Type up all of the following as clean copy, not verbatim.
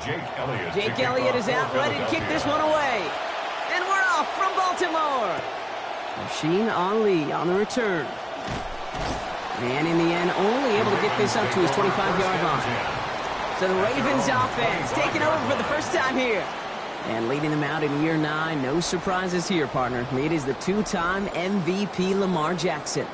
Jake Elliott is out, ready to kick this one away. And we're off from Baltimore. Rasheen Ali on the return. And in the end, only able to get this up to his 25-yard line. So the Ravens offense taking over for the first time here. And leading them out in year 9. No surprises here, partner. It is the two-time MVP Lamar Jackson.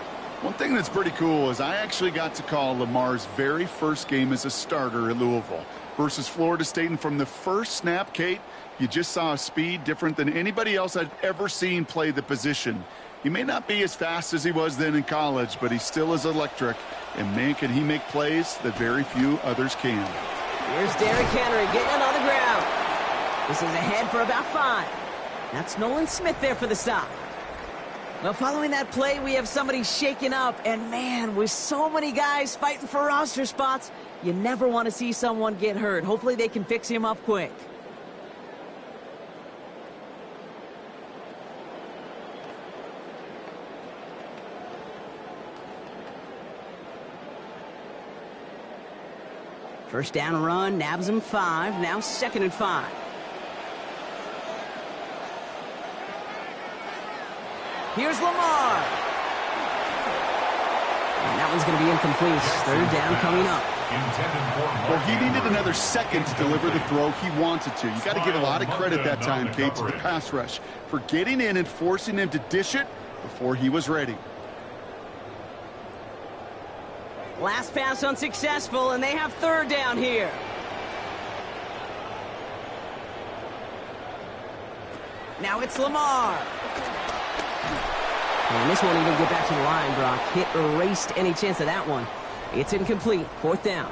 One thing that's pretty cool is I actually got to call Lamar's very first game as a starter at Louisville versus Florida State. And from the first snap, Kate, you just saw a speed different than anybody else I've ever seen play the position. He may not be as fast as he was then in college, but he still is electric. And man, can he make plays that very few others can. Here's Derrick Henry getting it on the ground. This is ahead for about 5. That's Nolan Smith there for the stop. Well, following that play, we have somebody shaken up. And man, with so many guys fighting for roster spots, you never want to see someone get hurt. Hopefully they can fix him up quick. First down run, nabs him 5. Now 2nd and 5. Here's Lamar. And that one's going to be incomplete. 3rd down coming up. Well, he needed another second to deliver the throw he wanted to. You got to give a lot of credit that time, Kate, to the pass rush for getting in and forcing him to dish it before he was ready. Last pass unsuccessful, and they have 3rd down here. Now it's Lamar. And this won't even get back to the line, Brock. Hit erased any chance of that one. It's incomplete. 4th down.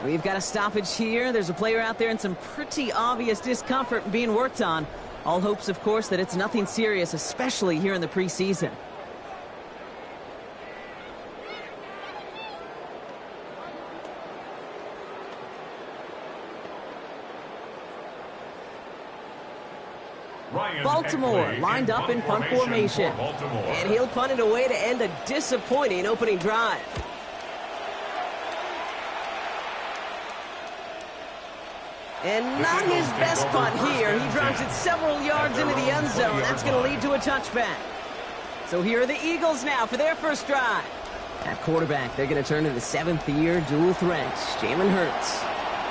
We've got a stoppage here. There's a player out there in some pretty obvious discomfort being worked on. All hopes, of course, that it's nothing serious, especially here in the preseason. Baltimore lined up in punt formation. And he'll punt it away to end a disappointing opening drive. And not his best punt here. He drives it several yards into the end zone. That's going to lead to a touchback. So here are the Eagles now for their first drive. At quarterback, they're going to turn to the 7th-year dual threat, Jalen Hurts.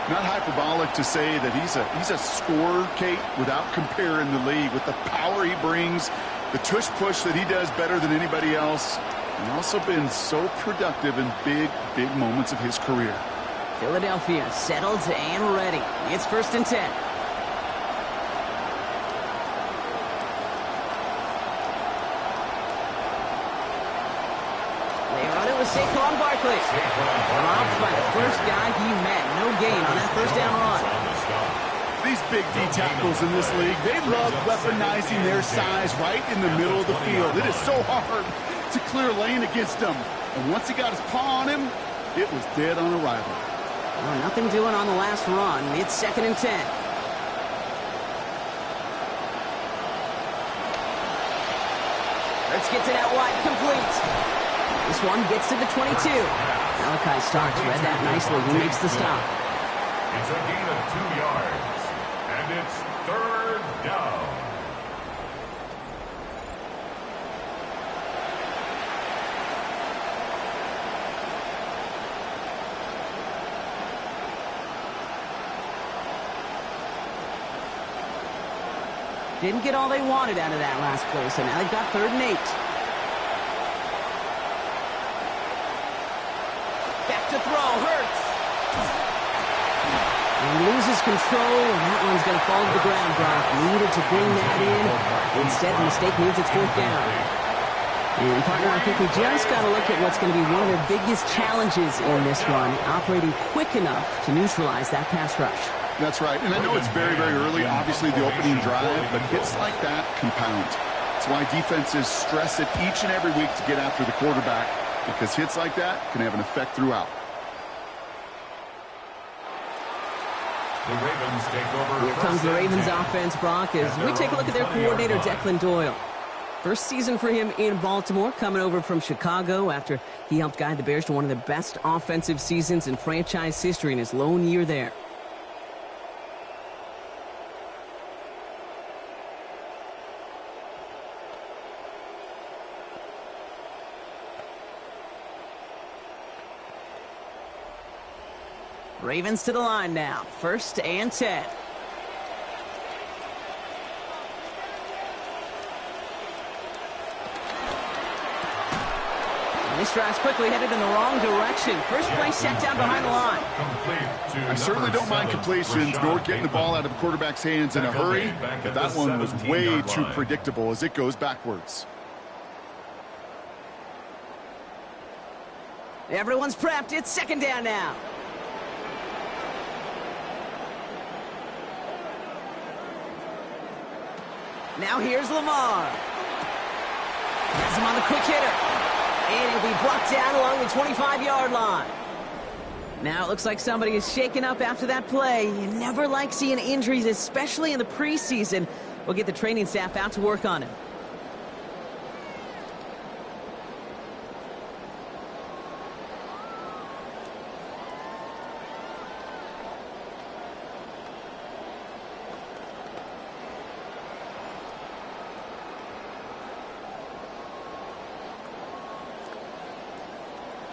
Not hyperbolic to say that he's a scorer, Kate, without compare in the league. With the power he brings, the tush-push that he does better than anybody else, and also been so productive in big moments of his career. Philadelphia settled and ready. It's 1st and 10. They run it with Saquon Barkley. Dropped by the first guy he met. No gain on that 1st down run. These big D tackles in this league, they love weaponizing their size right in the middle of the field. It is so hard to clear lane against them. And once he got his paw on him, it was dead on arrival. Well, nothing doing on the last run. It's 2nd and 10. Let's get to that wide complete. This one gets to the 22. Malachi Starks read that nicely. He makes the stop. It's a gain of 2 yards, and it's 3rd down. Didn't get all they wanted out of that last play, so now they've got 3rd and 8. Back to throw, Hurts. And he loses control, and that one's going to fall to the ground, Brock. Needed to bring that in. Instead, the mistake means it's 4th down. And, partner, I think we just got to look at what's going to be one of their biggest challenges in this run, operating quick enough to neutralize that pass rush. That's right, and I know it's very early, obviously the opening drive, but hits like that compound. That's why defenses stress it each and every week to get after the quarterback, because hits like that can have an effect throughout. The Ravens take over. Here comes the Ravens offense, Brock, as we take a look at their coordinator, Declan Doyle. First season for him in Baltimore, coming over from Chicago after he helped guide the Bears to one of the best offensive seasons in franchise history in his lone year there. Ravens to the line now. 1st and 10. This drive's quickly headed in the wrong direction. First play set down behind the line. I certainly don't mind completions nor getting the ball out of the quarterback's hands in a hurry, but that one was way too predictable as it goes backwards. Everyone's prepped. It's 2nd down now. Now here's Lamar. Has him on the quick hitter. And he'll be brought down along the 25-yard line. Now it looks like somebody is shaken up after that play. You never like seeing injuries, especially in the preseason. We'll get the training staff out to work on him.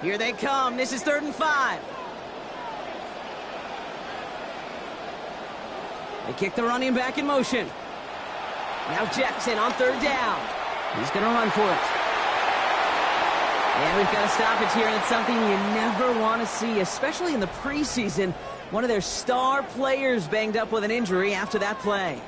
Here they come. This is 3rd and 5. They kick the running back in motion. Now Jackson on 3rd down. He's going to run for it. And we've got a stoppage here, and it's something you never want to see, especially in the preseason. One of their star players banged up with an injury after that play.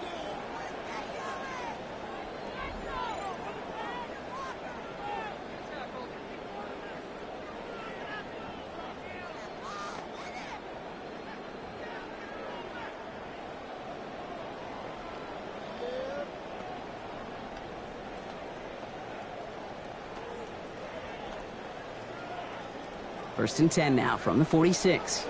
First and 10 now from the 46.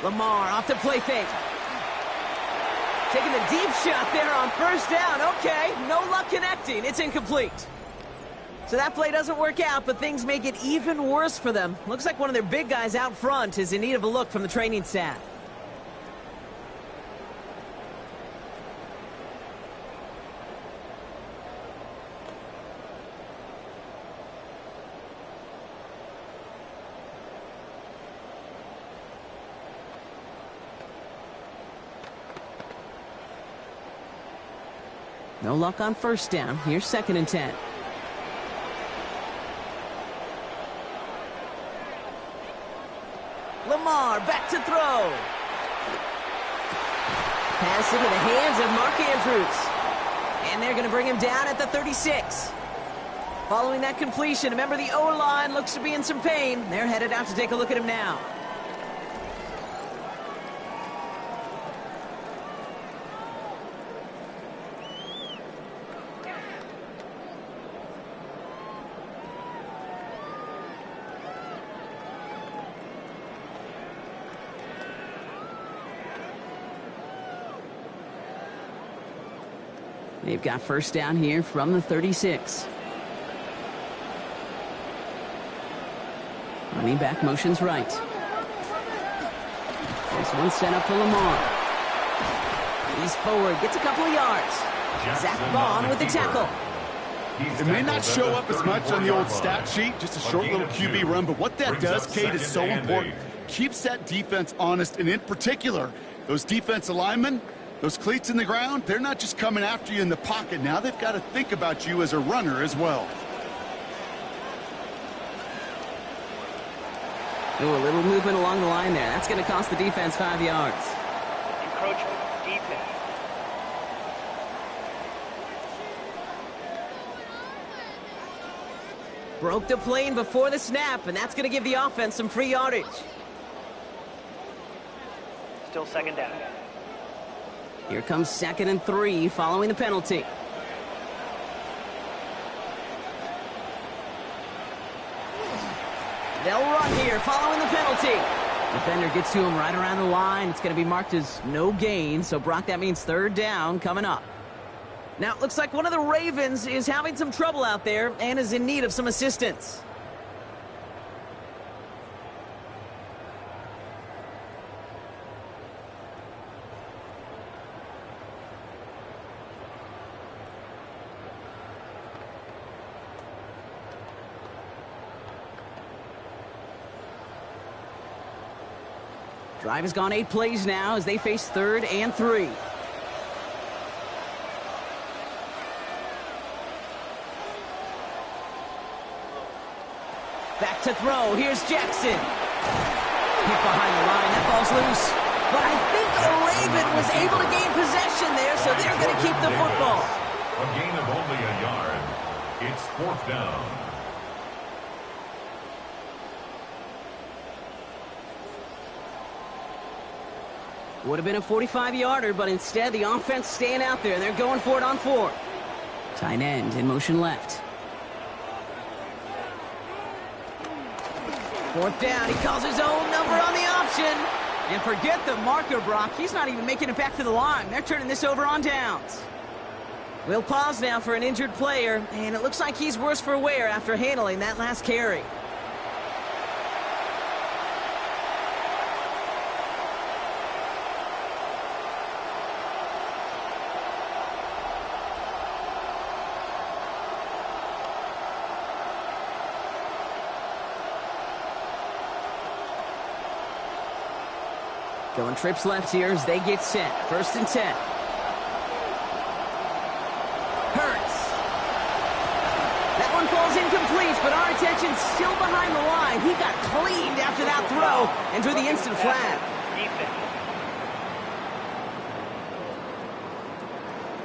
Lamar off the play fake. Taking the deep shot there on 1st down. Okay, no luck connecting. It's incomplete. So that play doesn't work out, but things make it even worse for them. Looks like one of their big guys out front is in need of a look from the training staff. No luck on 1st down. Here's 2nd and 10. Lamar back to throw. Pass into the hands of Mark Andrews. And they're going to bring him down at the 36. Following that completion, remember the O-line looks to be in some pain. They're headed out to take a look at him now. They've got 1st down here from the 36. Running back motions right. This one's set up for Lamar. He's forward, gets a couple of yards. Zach Bond with the tackle. It may not show up as much on the old stat sheet, just a short little QB run, but what that does, Kate, is so important. Keeps that defense honest, and in particular, those defensive linemen, those cleats in the ground, they're not just coming after you in the pocket. Now they've got to think about you as a runner as well. Ooh, a little movement along the line there. That's going to cost the defense 5 yards. Encroachment defense. Broke the plane before the snap, and that's going to give the offense some free yardage. Still 2nd down. Here comes 2nd and 3 following the penalty. They'll run here following the penalty. Defender gets to him right around the line. It's going to be marked as no gain. So, Brock, that means 3rd down coming up. Now, it looks like one of the Ravens is having some trouble out there and is in need of some assistance. Drive has gone 8 plays now as they face 3rd and 3. Back to throw. Here's Jackson. Hit behind the line. That ball's loose. But I think a Raven was able to gain possession there, so they're going to keep the football. A gain of only a yard. It's 4th down. Would have been a 45-yarder, but instead the offense staying out there. They're going for it on 4th. Tight end in motion left. 4th down. He calls his own number on the option. And forget the marker, Brock. He's not even making it back to the line. They're turning this over on downs. We'll pause now for an injured player, and it looks like he's worse for wear after handling that last carry. Going trips left here as they get set. 1st and 10. Hurts. That one falls incomplete, but our attention's still behind the line. He got cleaned after that throw and drew the instant flag.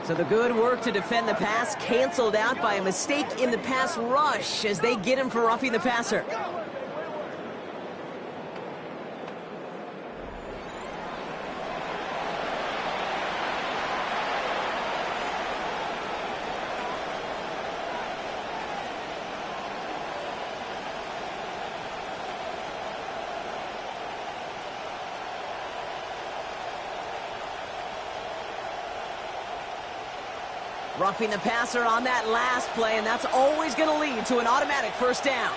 So the good work to defend the pass canceled out by a mistake in the pass rush as they get him for roughing the passer. Roughing the passer on that last play, and that's always going to lead to an automatic 1st down.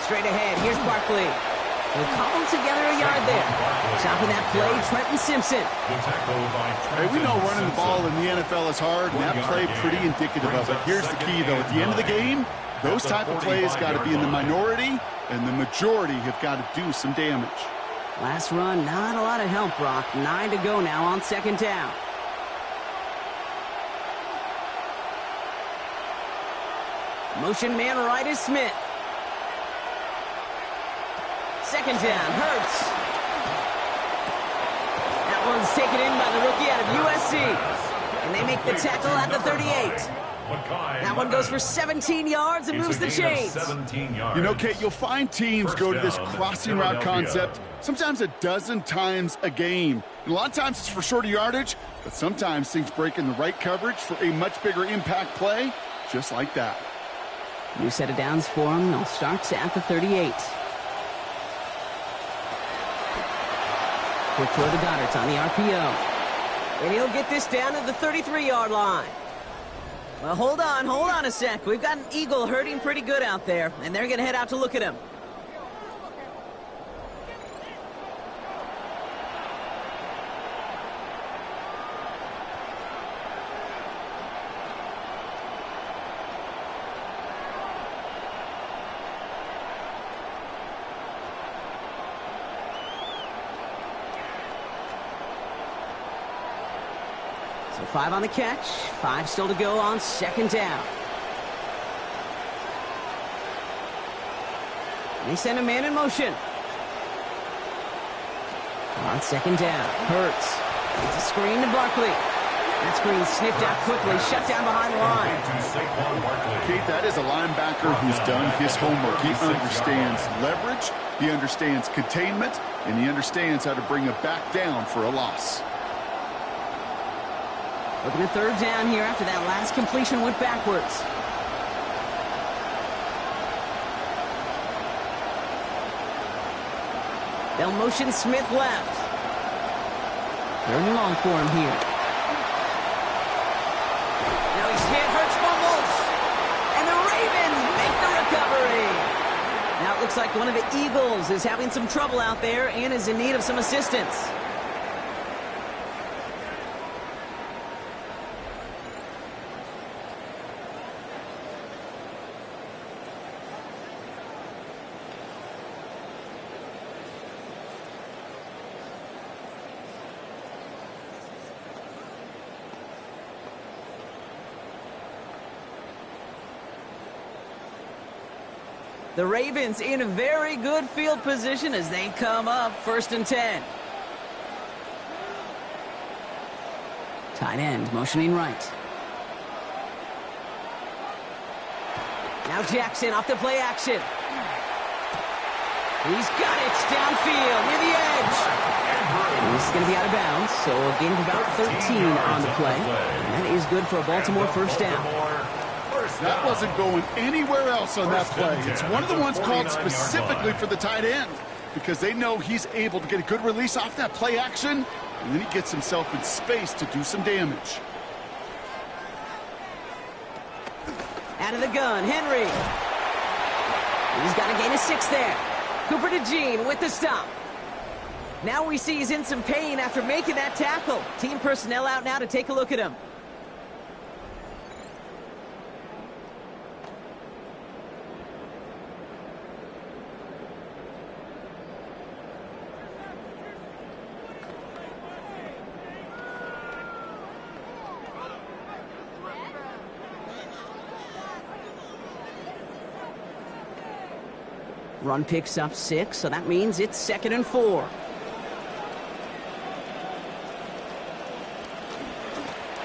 Straight ahead, here's Barkley. He'll cobble together a yard there. Stopping that play, Trenton Simpson. Hey, we know running the ball in the NFL is hard, and that play pretty indicative of it. Here's the key, though. At the end of the game, those type of plays got to be in the minority, and the majority have got to do some damage. Last run, not a lot of help, Brock. 9 to go now on 2nd down. Motion man right is Smith. 2nd down, Hurts. That one's taken in by the rookie out of USC. And they make the tackle at the 38. That one goes for 17 yards and moves the chains. You know, Kate, you'll find teams go to this crossing route concept sometimes a dozen times a game. And a lot of times it's for shorter yardage, but sometimes things break in the right coverage for a much bigger impact play, just like that. New set of downs for him. They'll start at the 38. Quick throw to Goddard on the RPO. And he'll get this down to the 33-yard line. Well, hold on a sec. We've got an Eagle hurting pretty good out there, and they're going to head out to look at him. So 5 on the catch, 5 still to go on 2nd down. They send a man in motion. On 2nd down, Hurts. It's a screen to Barkley. That screen sniffed out quickly, shut down behind the line. Kate, that is a linebacker who's done his homework. He understands leverage, he understands containment, and he understands how to bring a back down for a loss. Looking at 3rd down here after that last completion went backwards. They'll motion Smith left. 3rd and long for him here. Now he's hit, Hurts fumbles. And the Ravens make the recovery. Now it looks like one of the Eagles is having some trouble out there and is in need of some assistance. The Ravens in a very good field position as they come up 1st and 10. Tight end motioning right. Now Jackson off the play action. He's got it downfield near the edge. He's going to be out of bounds, so a gain of about 13 on the play. And that is good for a Baltimore first down. That wasn't going anywhere else on that play. It's one of the ones called specifically for the tight end because they know he's able to get a good release off that play action, and then he gets himself in space to do some damage. Out of the gun, Henry. He's got a gain of 6 there. Cooper to Jean with the stop. Now we see he's in some pain after making that tackle. Team personnel out now to take a look at him. Run picks up 6, so that means it's 2nd and 4.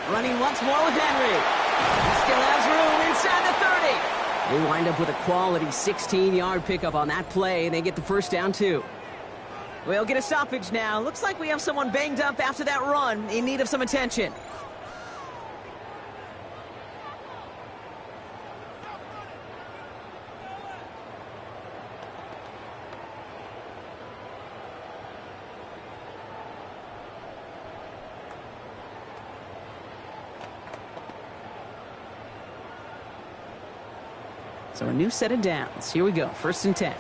Running once more with Henry. He still has room inside the 30. They wind up with a quality 16-yard pickup on that play, and they get the first down too. We'll get a stoppage now. Looks like we have someone banged up after that run, in need of some attention. So a new set of downs. Here we go, 1st and 10.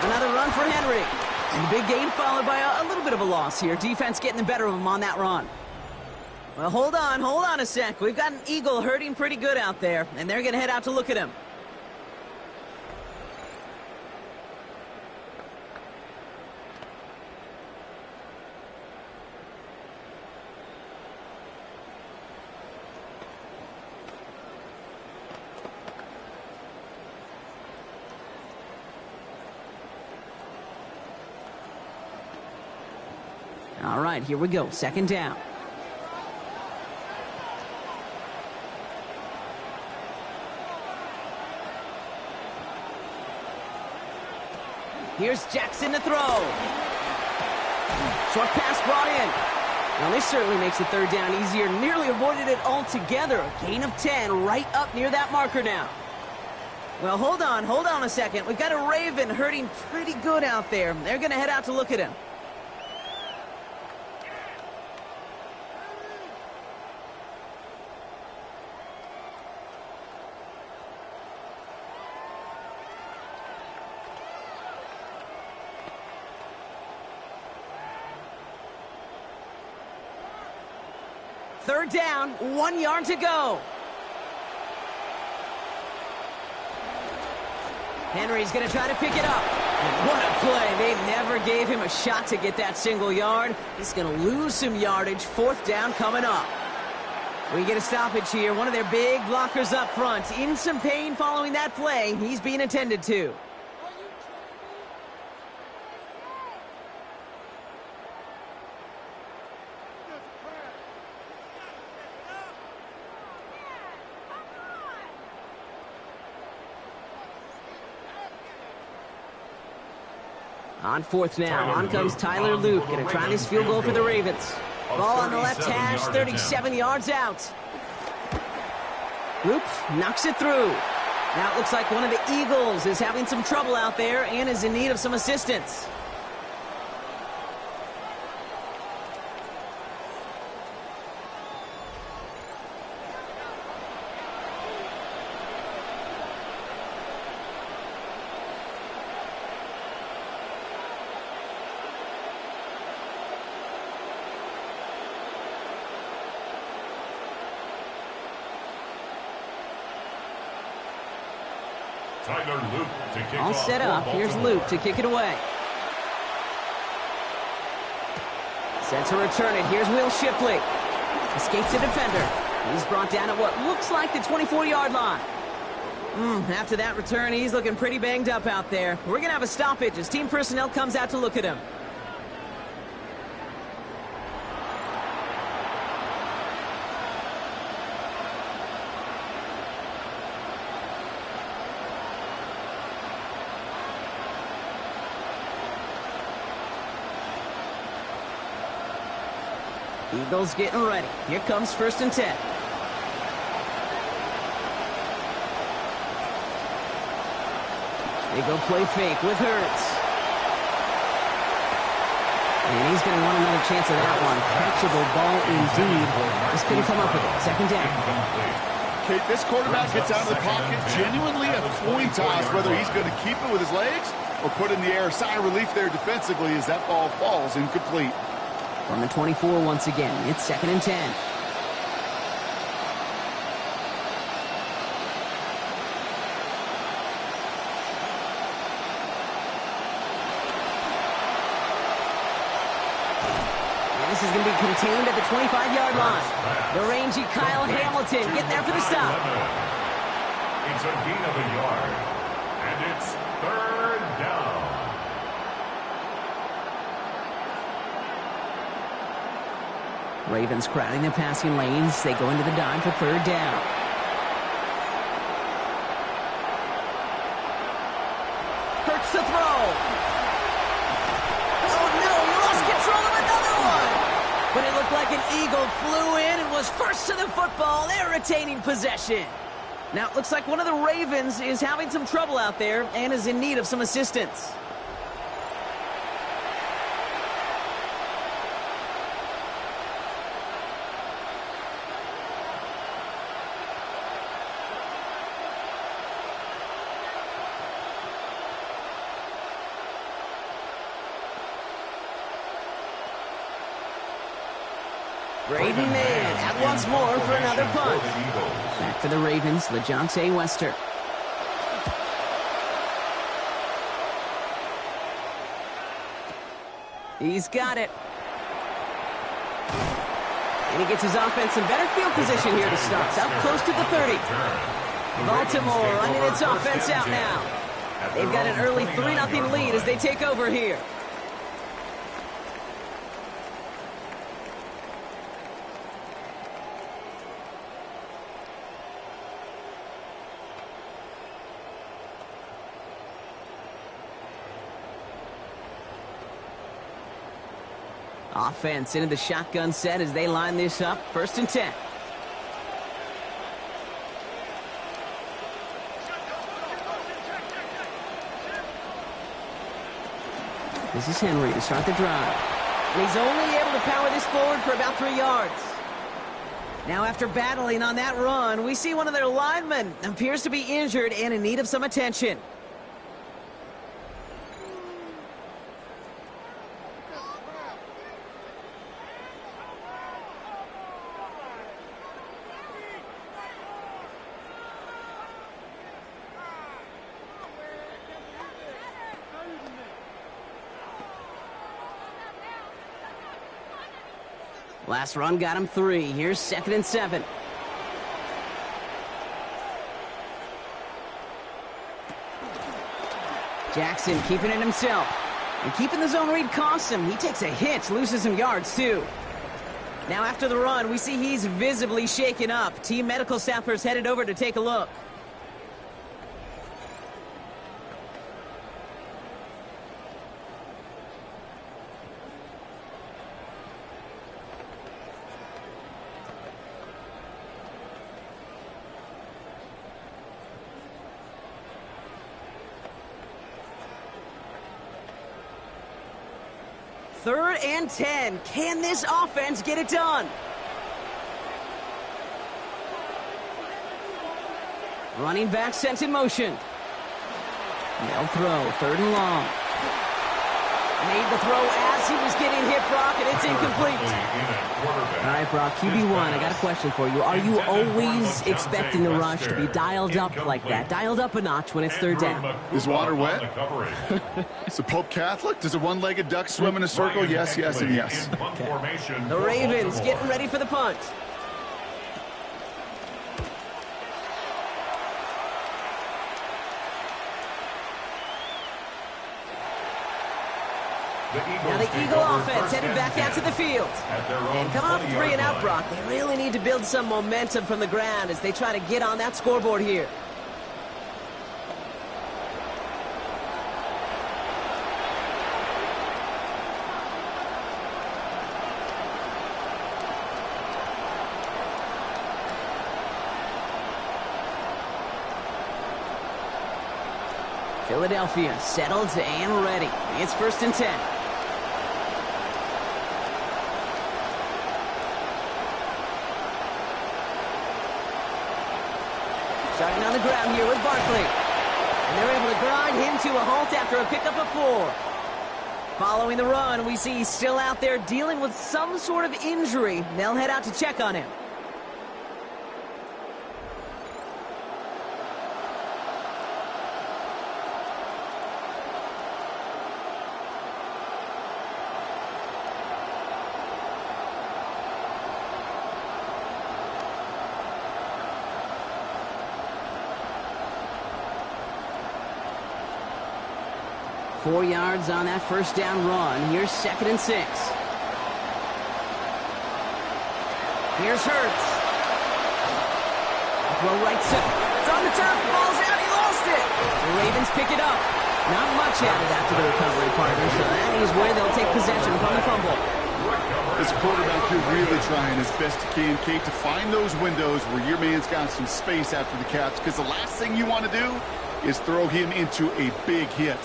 Another run for Henry. And the big gain followed by a little bit of a loss here. Defense getting the better of him on that run. Well, hold on a sec. We've got an Eagle hurting pretty good out there, and they're going to head out to look at him. All right, here we go. 2nd down. Here's Jackson to throw. Short pass brought in. Now this certainly makes the 3rd down easier. Nearly avoided it altogether. A gain of 10 right up near that marker now. Well, hold on a second. We've got a Raven hurting pretty good out there. They're going to head out to look at him. Third down, 1 yard to go. Henry's going to try to pick it up. And what a play. They never gave him a shot to get that single yard. He's going to lose some yardage. 4th down coming up. We get a stoppage here. One of their big blockers up front. In some pain following that play. He's being attended to. On 4th now, on comes Tyler Luke. Going to try this field goal for the Ravens. Ball on the left hash, 37 yards out. Luke knocks it through. Now it looks like one of the Eagles is having some trouble out there and is in need of some assistance. Tyler Luke to kick All off set for up. Here's Baltimore. Luke to kick it away. Set to return it. Here's Will Shipley. Escapes the defender. He's brought down at what looks like the 24-yard line. After that return, he's looking pretty banged up out there. We're going to have a stoppage as team personnel comes out to look at him. Eagles getting ready. Here comes 1st and 10. They go play fake with Hurts. And he's going to want another chance at that one. Catchable ball indeed. Just couldn't come up with it. 2nd down. Kate, this quarterback gets out of the pocket genuinely a coin toss whether he's going to keep it with his legs or put it in the air. Sigh of relief there defensively as that ball falls incomplete. From the 24 once again. It's 2nd and 10. This is going to be contained at the 25-yard line. The rangy Kyle Hamilton getting there for the stop. It's a gain of a yard, and it's 3rd down. Ravens crowding the passing lanes. They go into the dime for 3rd down. Hurts the throw. But it looked like an eagle flew in and was first to the football. They're retaining possession. Now, it looks like one of the Ravens is having some trouble out there and is in need of some assistance. Braden Mann at once more for another punt. Back for the Ravens, LeJohntay Wester. He's got it. And he gets his offense in better field position here to start. Out close to the 30. Baltimore running its offense out now. They've got an early 3-0 lead as they take over here. Offense into the shotgun set as they line this up. 1st and 10. This is Henry to start the drive. And he's only able to power this forward for about 3 yards. Now after battling on that run, we see one of their linemen appears to be injured and in need of some attention. Last run got him 3. Here's 2nd and 7. Jackson keeping it himself. And keeping the zone read costs him. He takes a hit, loses some yards too. Now after the run, we see he's visibly shaken up. Team medical staffers headed over to take a look. Third and 10. Can this offense get it done? Running back sent in motion. They'll throw. 3rd and long. Made the throw as he was getting hit, Brock, and it's incomplete. All right, Brock, QB1, I got a question for you. Are you always expecting the rush to be dialed up like that? Dialed up a notch when it's 3rd down? Is water wet? Is the Pope Catholic? Does a one-legged duck swim in a circle? Yes, yes, and yes. Okay. The Ravens getting ready for the punt. Now the Eagle offense headed back out to the field. And come off 3 and out, Brock. They really need to build some momentum from the ground as they try to get on that scoreboard here. Philadelphia settled and ready. It's 1st and 10. Starting on the ground here with Barkley. And they're able to grind him to a halt after a pickup of 4. Following the run, we see he's still out there dealing with some sort of injury. They'll head out to check on him. Four yards on that first down run. Here's 2nd and 6. Here's Hurts. Throw right side. It's on the turf. Ball's out. He lost it. The Ravens pick it up. Not much added after the recovery, partner, so that is where they'll take possession from the fumble. This quarterback here really trying as best he can, Kate, to find those windows where your man's got some space after the catch, because the last thing you want to do is throw him into a big hit.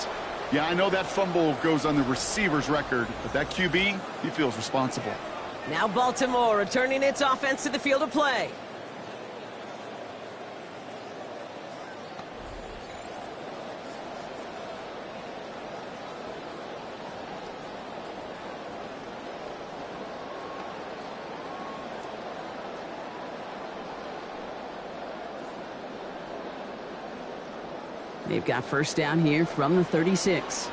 Yeah, I know that fumble goes on the receiver's record, but that QB, he feels responsible. Now Baltimore returning its offense to the field of play. They've got first down here from the 36.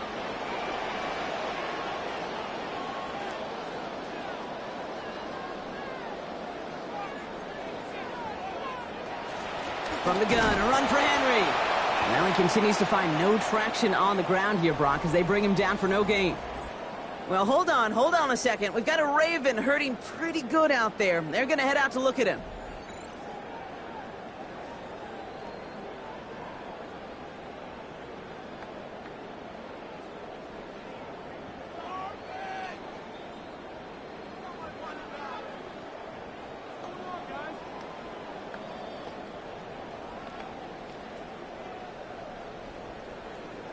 From the gun, a run for Henry. Now he continues to find no traction on the ground here, Brock, as they bring him down for no gain. Well, hold on a second. We've got a Raven hurting pretty good out there. They're going to head out to look at him.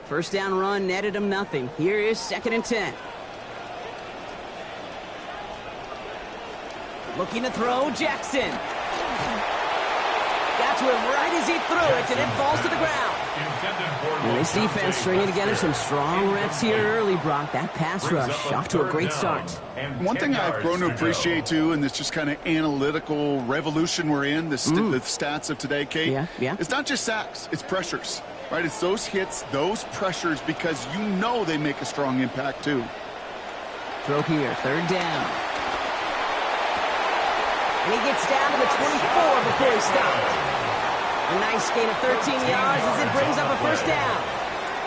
First down run netted him nothing. Here is 2nd and 10. Looking to throw, Jackson. Got to him right as he threw it, and it falls to the ground. And this defense stringing together some strong reps here early, Brock. That pass rush off to a great start. One thing I've grown to appreciate, too, in this just kind of analytical revolution we're in, the stats of today, Kate, it's not just sacks, it's pressures. Right, it's those hits, those pressures, because you know they make a strong impact, too. Throw here, 3rd down. And he gets down to the 24 before he stopped. A nice gain of 13 yards as it brings up a first down.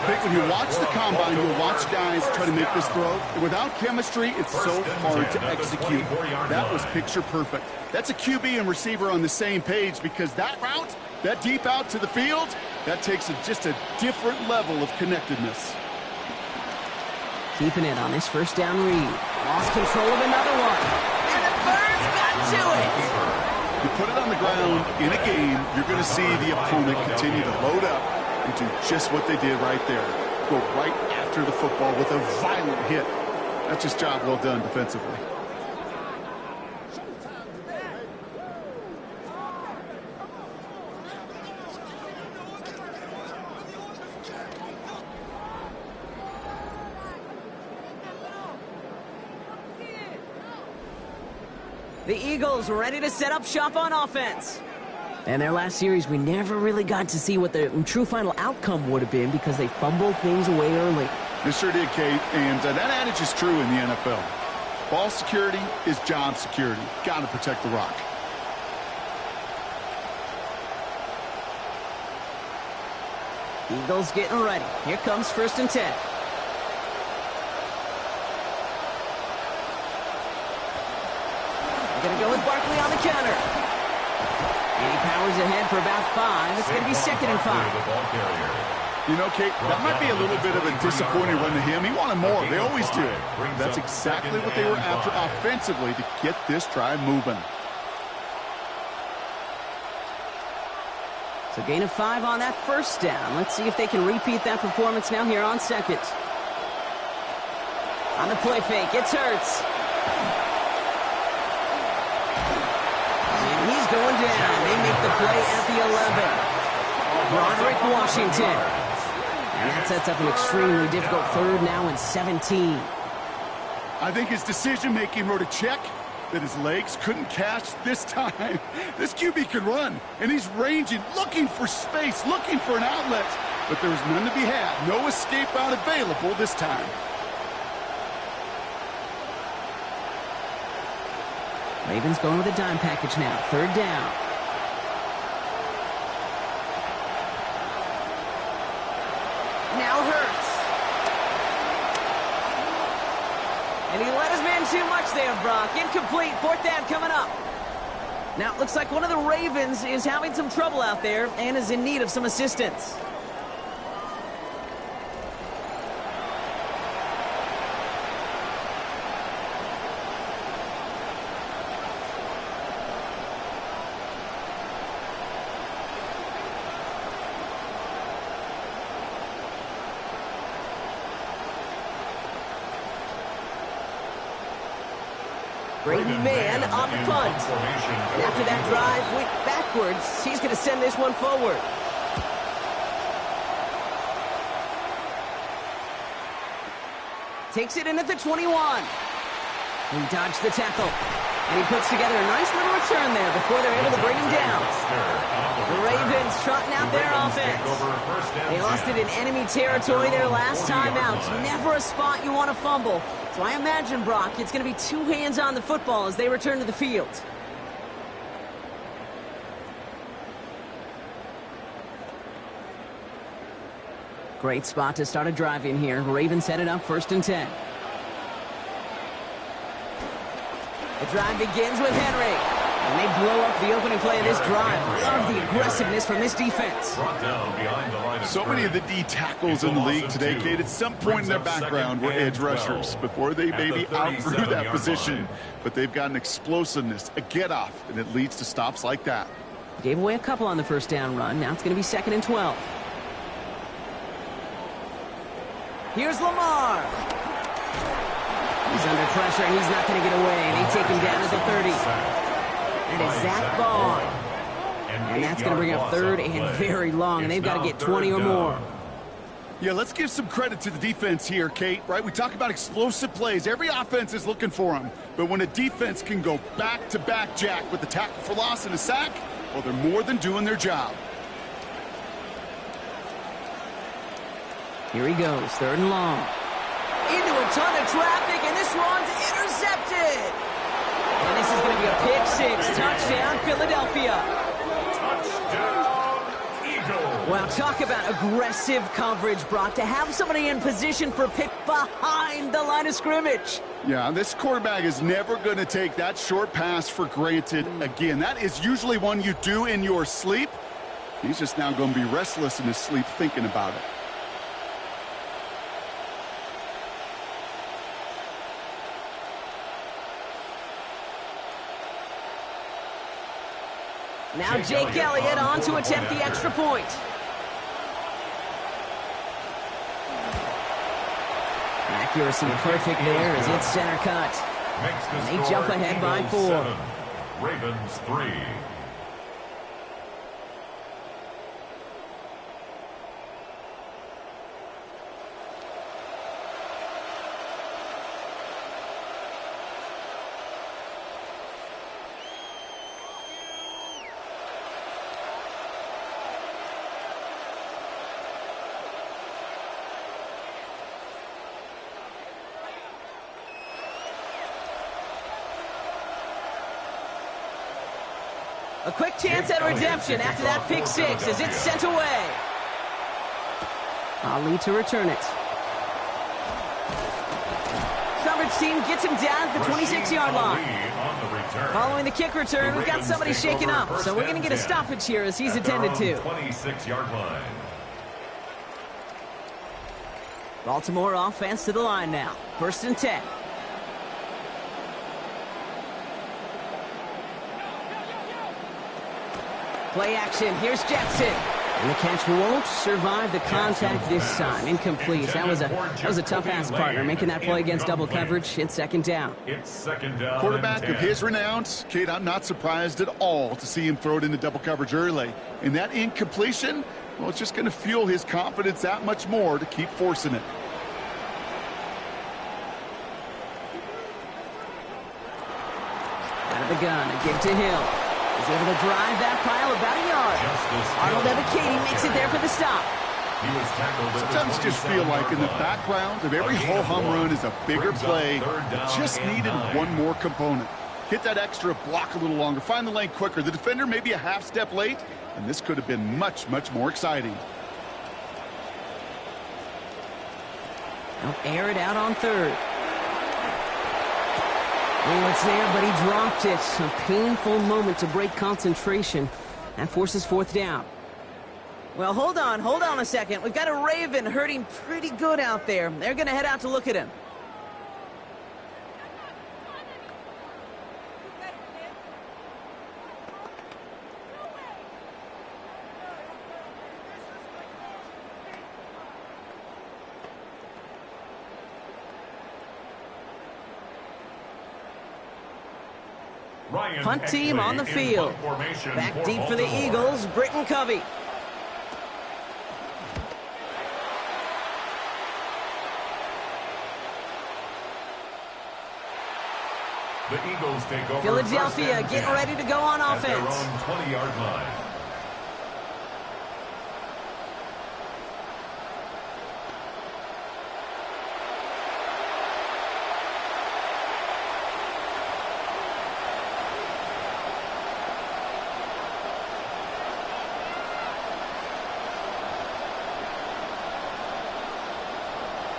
Vic, when you watch the combine, you'll watch guys try to make this throw. Without chemistry, it's so hard to execute. That was picture perfect. That's a QB and receiver on the same page, because that route, that deep out to the field, that takes just a different level of connectedness. Keeping it on this first down read. Lost control of another one. And the Birds got to it. You put it on the ground in a game, you're going to see the opponent continue to load up and do just what they did right there. Go right after the football with a violent hit. That's just job well done defensively. The Eagles ready to set up shop on offense. In their last series, we never really got to see what the true final outcome would have been because they fumbled things away early. They sure did, Kate, and that adage is true in the NFL. Ball security is job security. Got to protect the rock. Eagles getting ready. Here comes 1st and 10. They're going to go with Barkley on the counter. And he powers ahead for about 5. It's going to be 2nd and 5. You know, Kate, that might be a little bit of a disappointing run to him. He wanted more. They always do. That's exactly what they were after offensively to get this drive moving. So gain of 5 on that first down. Let's see if they can repeat that performance now here on 2nd. On the play fake, it's Hurts. And he's going down. They make the play at the 11. Broderick Washington. And that sets up an extremely difficult 3rd now and 17. I think his decision-making wrote a check that his legs couldn't catch this time. This QB can run, and he's ranging, looking for space, looking for an outlet. But there was none to be had. No escape route available this time. Ravens going with a dime package now. 3rd down. Now Hurts. And he let his man too much there, Brock. Incomplete. 4th down coming up. Now it looks like one of the Ravens is having some trouble out there and is in need of some assistance. Great man on the punt. And after that drive went backwards, he's going to send this one forward. Takes it in at the 21. He dodged the tackle. And he puts together a nice little return there before they're able to bring him down. The Ravens trotting out their offense. They lost it in enemy territory their last time out. Never a spot you want to fumble. So I imagine, Brock, it's going to be 2 hands on the football as they return to the field. Great spot to start a drive in here. Ravens headed up 1st and 10. The drive begins with Henry. And they blow up the opening play of this drive. Love the aggressiveness from this defense. So many of the D tackles in the league today, Kate, at some point in their background were edge rushers before they maybe outgrew that position. But they've got an explosiveness, a get-off, and it leads to stops like that. Gave away a couple on the 1st down run. Now it's going to be 2nd and 12. Here's Lamar. He's under pressure, and he's not going to get away. And they take him down at the 30. That is Zach Bond. And that's going to bring up 3rd and very long. And they've got to get 20 or more. Yeah, let's give some credit to the defense here, Kate, right? We talk about explosive plays. Every offense is looking for them. But when a defense can go back-to-back, Jack, with the tackle for loss and a sack, well, they're more than doing their job. Here he goes, 3rd and long. Into a ton of traffic, and this one's intercepted. And this is going to be a pick 6. Touchdown, Philadelphia. Touchdown, Eagles. Well, talk about aggressive coverage, Brock. To have somebody in position for a pick behind the line of scrimmage. Yeah, this quarterback is never going to take that short pass for granted again. That is usually one you do in your sleep. He's just now going to be restless in his sleep thinking about it. Now Jake Elliott on to attempt the extra point. Accuracy perfect there as it's center cut. And they jump ahead by 4. 7, Ravens 3. A quick chance at redemption after that pick 6 as it's sent away. Ali to return it. Coverage Coverage team gets him down at the 26-yard line. Following the kick return, we've got somebody shaken up, so we're going to get a stoppage here as he's attended to. 26-yard line. Baltimore offense to the line now. 1st and 10. Play action. Here's Jackson. And the catch won't survive the contact this time. Incomplete. That was a tough-ass partner making that play against double coverage. It's 2nd down. It's 2nd down. Quarterback of his renown, Kate, I'm not surprised at all to see him throw it into double coverage early. And that incompletion, well, it's just going to fuel his confidence that much more to keep forcing it. Out of the gun. A give to Hill. He's able to drive that pile about a yard. Arnold Evakady makes it there for the stop. Sometimes you just feel like in the background of every whole home run is a bigger play. Just needed one more component. Hit that extra block a little longer. Find the lane quicker. The defender may be a half step late, and this could have been much, much more exciting. They'll air it out on 3rd. Oh, it's there, but he dropped it. A painful moment to break concentration. That forces 4th down. Well, hold on a second. We've got a Raven hurting pretty good out there. They're going to head out to look at him. Punt team on the field. Back deep for the Eagles, Britton Covey. The Eagles take over. Philadelphia getting ready to go on offense. At their own 20-yard line.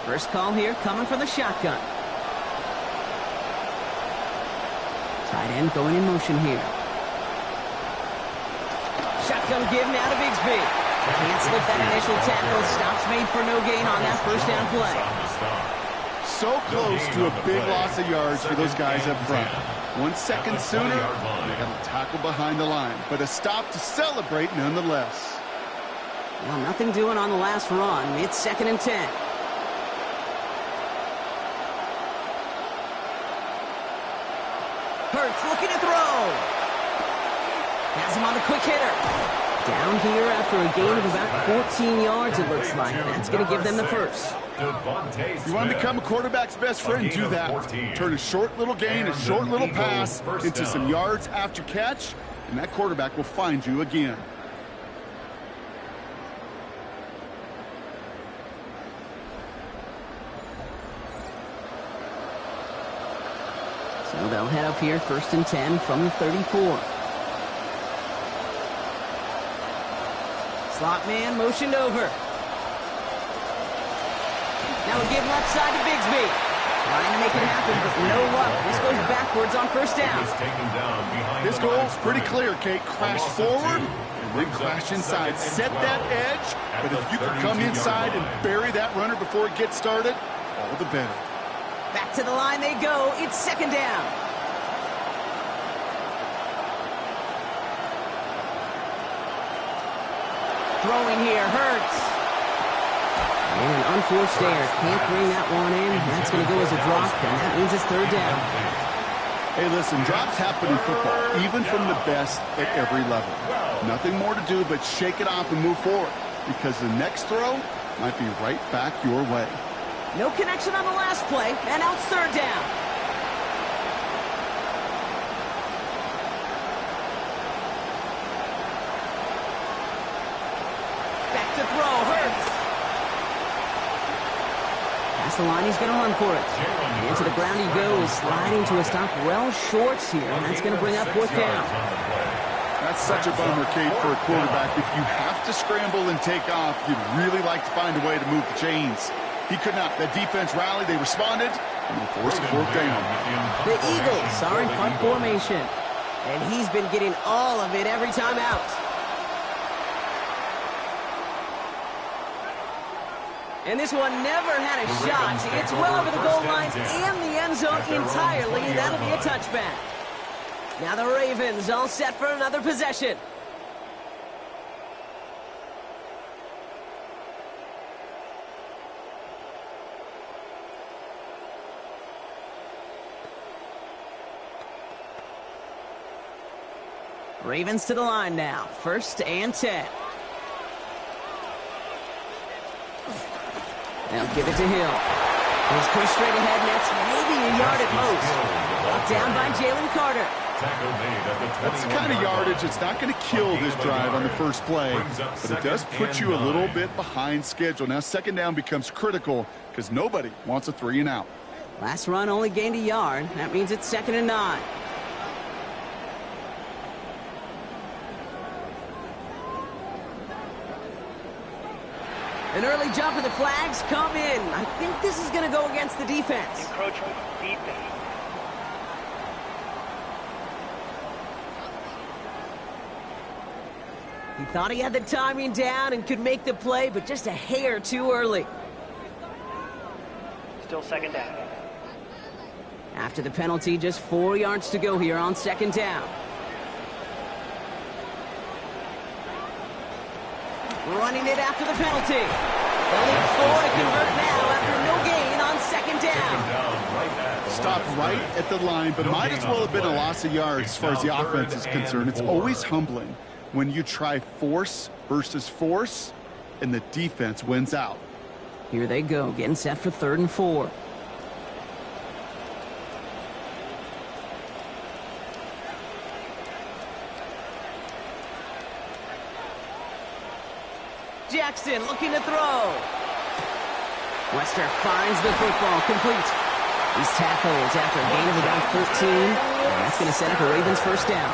First call here coming from the shotgun. Tight end going in motion here. Shotgun give now to Bigsby. Can't slip that initial tackle. Stops made for no gain on that 1st down play. So close to a big loss of yards for those guys up front. 1 second sooner, they got a tackle behind the line. But a stop to celebrate nonetheless. Well, nothing doing on the last run. It's 2nd and 10. Hurts looking to throw. Has him on the quick hitter. Down here after a gain of about 14 yards, it looks like. That's going to give them the first. You want to become a quarterback's best friend? Do that. Turn a short little gain, a short little pass into some yards after catch, and that quarterback will find you again. So they'll head up here 1st and 10 from the 34. Slot man motioned over. Now a give left side to Bigsby. Trying to make it happen, but no luck. This goes backwards on 1st down. This goal is pretty clear, Kate. Crash forward and then crash inside. Set that edge, but if you can come inside and bury that runner before it gets started, all the better. Back to the line they go. It's 2nd down. Throwing here, Hurts. And an unforced error. Can't bring that one in. That's going to go as a drop, and that means it's 3rd down. Hey, listen, drops happen in football, even from the best at every level. Nothing more to do but shake it off and move forward, because the next throw might be right back your way. No connection on the last play, and now it's 3rd down. Back to throw, Hurts. Past the line, he's going to run for it. Into the ground he goes, sliding to a stop well short here, and that's going to bring up 4th down. That's such a bummer, Kate, for a quarterback. If you have to scramble and take off, you'd really like to find a way to move the chains. He could not. The defense rallied. They responded, and they forced a fourth down. The Eagles are in punt formation, and he's been getting all of it every time out. And this one never had a shot. It's well over the goal line and the end zone entirely. That'll be a touchback. Now the Ravens all set for another possession. Ravens to the line now. 1st and 10. They'll give it to Hill. He's pushed straight ahead, and that's maybe a yard at most. Brought down by Jalen Carter. That's the kind of yardage that's not going to kill this drive on the first play, but it does put you a little bit behind schedule. Now 2nd down becomes critical because nobody wants a 3 and out. Last run only gained a yard. That means it's 2nd and 9. An early jump and the flags come in. I think this is going to go against the defense. Encroachment defense. He thought he had the timing down and could make the play, but just a hair too early. Still 2nd down. After the penalty, just 4 yards to go here on 2nd down. Running it after the penalty. They'll need 4 to convert now after no gain on 2nd down. Stopped right at the line, but might as well have been a loss of yards as far as the offense is concerned. It's always humbling when you try force versus force, and the defense wins out. Here they go, getting set for 3rd and 4. Jackson looking to throw. Wester finds the football complete. He's tackled after a gain of about 13, and that's going to set up a Ravens 1st down.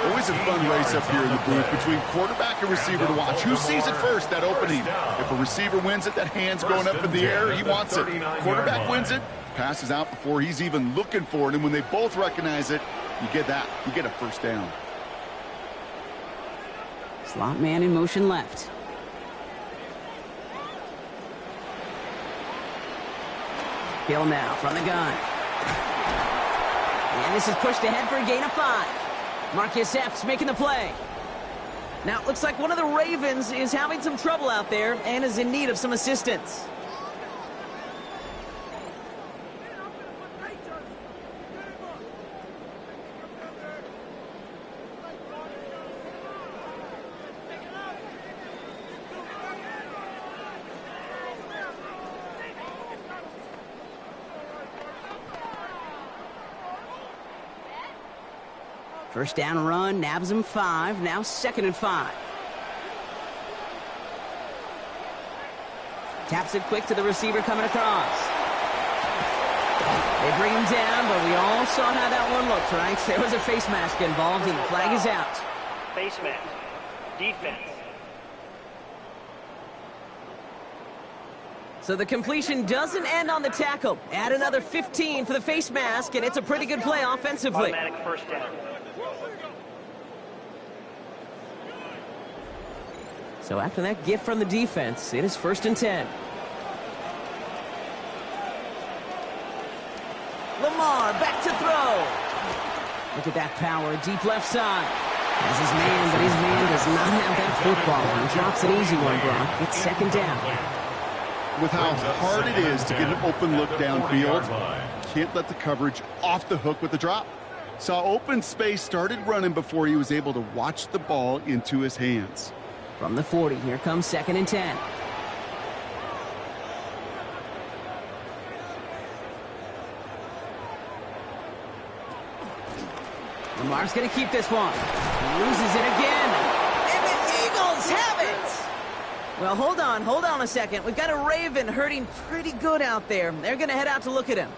Always a fun race up here in the booth between quarterback and receiver to watch. Who sees it first, that opening? If a receiver wins it, that hand's going up in the air, he wants it. Quarterback wins it, passes out before he's even looking for it, and when they both recognize it, you get that. You get a 1st down. Slot man in motion left. Hill now from the gun. And this is pushed ahead for a gain of 5. Marcus Epps making the play. Now it looks like one of the Ravens is having some trouble out there and is in need of some assistance. First down run, nabs him 5, now 2nd and 5. Taps it quick to the receiver coming across. They bring him down, but we all saw how that one looked, right? There was a face mask involved, and the flag is out. Face mask. Defense. So the completion doesn't end on the tackle. Add another 15 for the face mask, and it's a pretty good play offensively. Automatic 1st down. So after that gift from the defense, it is 1st and 10. Lamar back to throw. Look at that power, deep left side. Has his man, but his man does not have that football. He drops an easy one, Brock. It's 2nd down. With how hard it is to get an open look downfield, can't let the coverage off the hook with the drop. Saw open space, started running before he was able to watch the ball into his hands. From the 40, here comes 2nd and 10. Lamar's going to keep this one. He loses it again. And the Eagles have it! Well, hold on a second. We've got a Raven hurting pretty good out there. They're going to head out to look at him.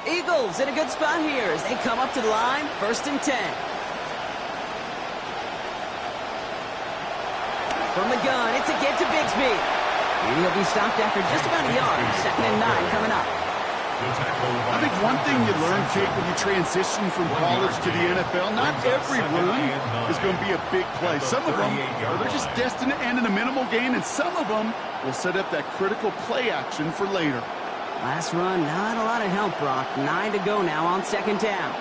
Eagles in a good spot here as they come up to the line, 1st and 10. From the gun, it's a get to Bigsby. And he'll be stopped after just about a yard. 2nd and 9 coming up. I think one thing you learn, Jake, when you transition from college to the NFL, not every run is going to be a big play. Some of them, they're just destined to end in a minimal gain, and some of them will set up that critical play action for later. Last run, not a lot of help, Brock. 9 to go now on 2nd down.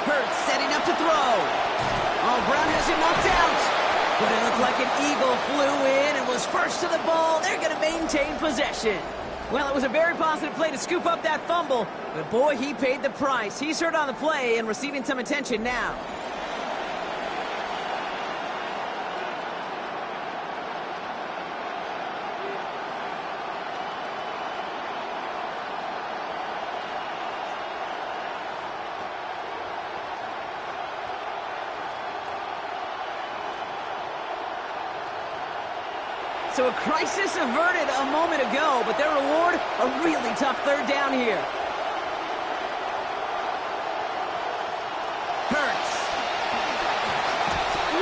Hurts setting up to throw. Oh, Brown has him knocked out. But it looked like an eagle flew in and was first to the ball. They're going to maintain possession. Well, it was a very positive play to scoop up that fumble, but boy, he paid the price. He's hurt on the play and receiving some attention now. So a crisis averted a moment ago, but their reward, a really tough 3rd down here. Hurts.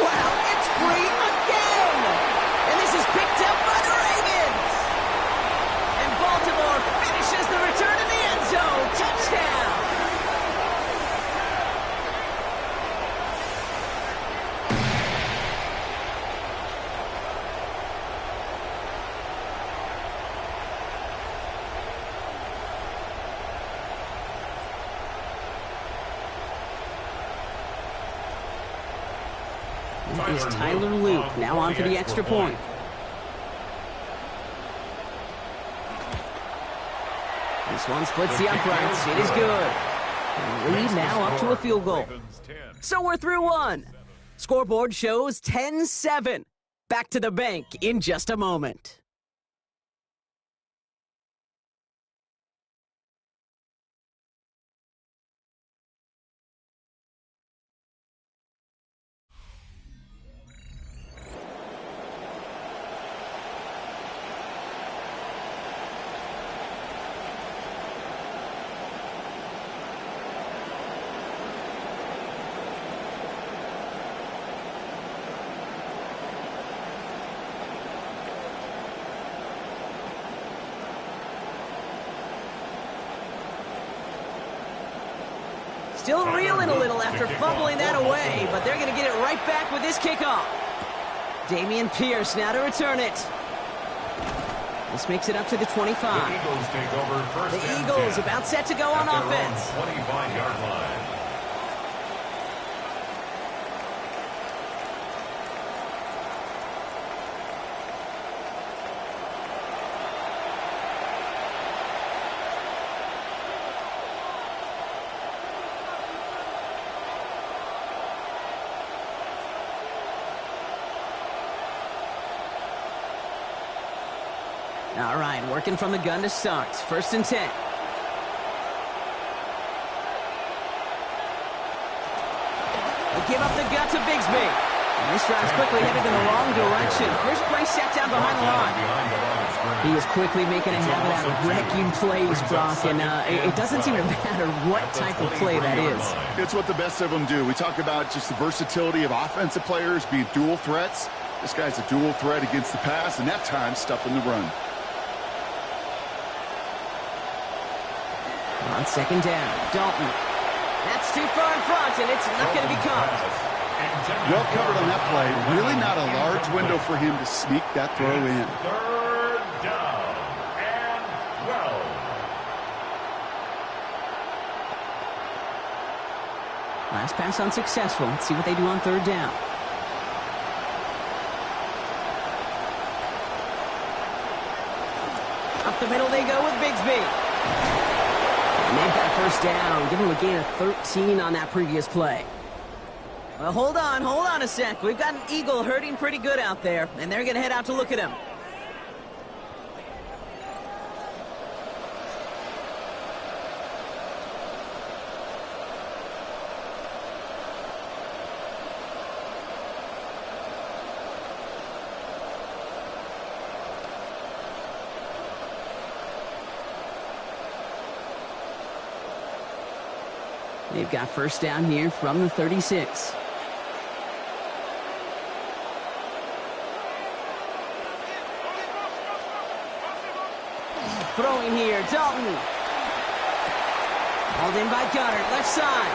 Wow, it's free again! And this is picked up by the Ravens! And Baltimore finishes the return in the end zone. Touchdown! Is Tyler Luke now on for the extra point. This one splits the uprights. It is good. And lead now up to a field goal. So we're through one. Scoreboard shows 10-7. Back to the bank in just a moment. Still reeling a little after fumbling that away, but they're going to get it right back with this kickoff. Damian Pierce now to return it. This makes it up to the 25. The Eagles take over first. The Eagles about set to go on offense. 25-yard line. All right, working from the gun to start. 1st and 10. They give up the gut to Bigsby. And this drive's quickly headed in the wrong direction. First play set down behind the line. He is quickly making a habit out of wrecking plays, Brock, and it doesn't seem to matter what type of play that is. It's what the best of them do. We talk about just the versatility of offensive players being dual threats. This guy's a dual threat against the pass, and that time stuffing the run. On 2nd down, Dalton. That's too far in front, and it's not going to be caught. Well covered on that play. Really not a large window for him to sneak that throw in. 3rd down and 12. Last pass unsuccessful. Let's see what they do on 3rd down. Up the middle they go with Bigsby. And they've got a 1st down. Give them a gain of 13 on that previous play. Well, hold on a sec. We've got an Eagle hurting pretty good out there, and they're going to head out to look at him. They've got 1st down here from the 36. Throwing here, Dalton. Hauled in by Goddard, left side.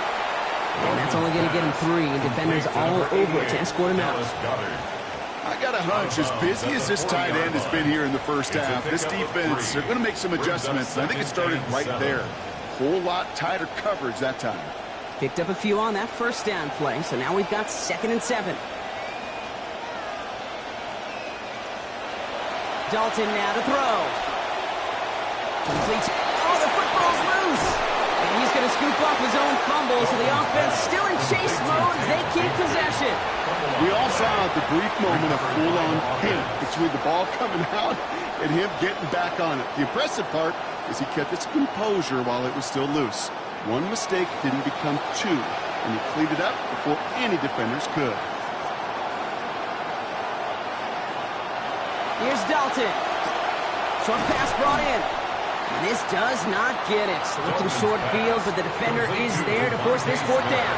And that's only going to get him 3. Defenders all over to escort him out. I got a hunch, as busy as this tight end has been here in the first half, this defense, they're going to make some adjustments. I think it started right there. Whole lot tighter coverage that time. Picked up a few on that first down play, so now we've got 2nd and 7. Dalton now to throw. Complete. Oh, the football's loose. And he's going to scoop up his own fumble, so the offense still in chase mode as they keep possession. We all saw the brief moment of full-on hate between the ball coming out and him getting back on it. The impressive part is he kept his composure while it was still loose. One mistake didn't become 2, and he cleaned it up before any defenders could. Here's Dalton. Short pass brought in. And this does not get it. Looking short field, but the defender is there to force this 4th down.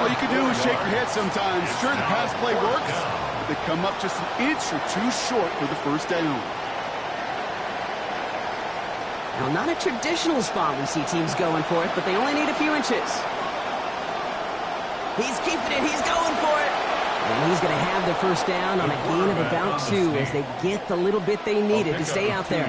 All you can do is shake your head sometimes. Sure, the pass play works, but they come up just an inch or 2 short for the 1st down. Now, not a traditional spot we see teams going for it, but they only need a few inches. He's keeping it. He's going for it. And he's going to have the 1st down on a gain of about 2 as they get the little bit they needed to stay out there.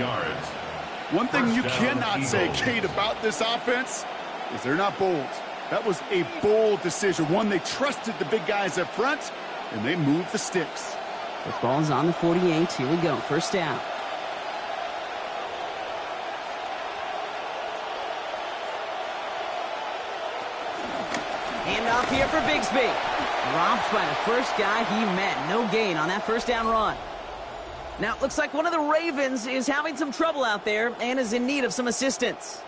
One thing you cannot say, Kate, about this offense is they're not bold. That was a bold decision, one they trusted the big guys up front, and they moved the sticks. The ball's on the 48. Here we go, 1st down. Hand off here for Bigsby. Dropped by the first guy he met. No gain on that 1st down run. Now, it looks like one of the Ravens is having some trouble out there and is in need of some assistance.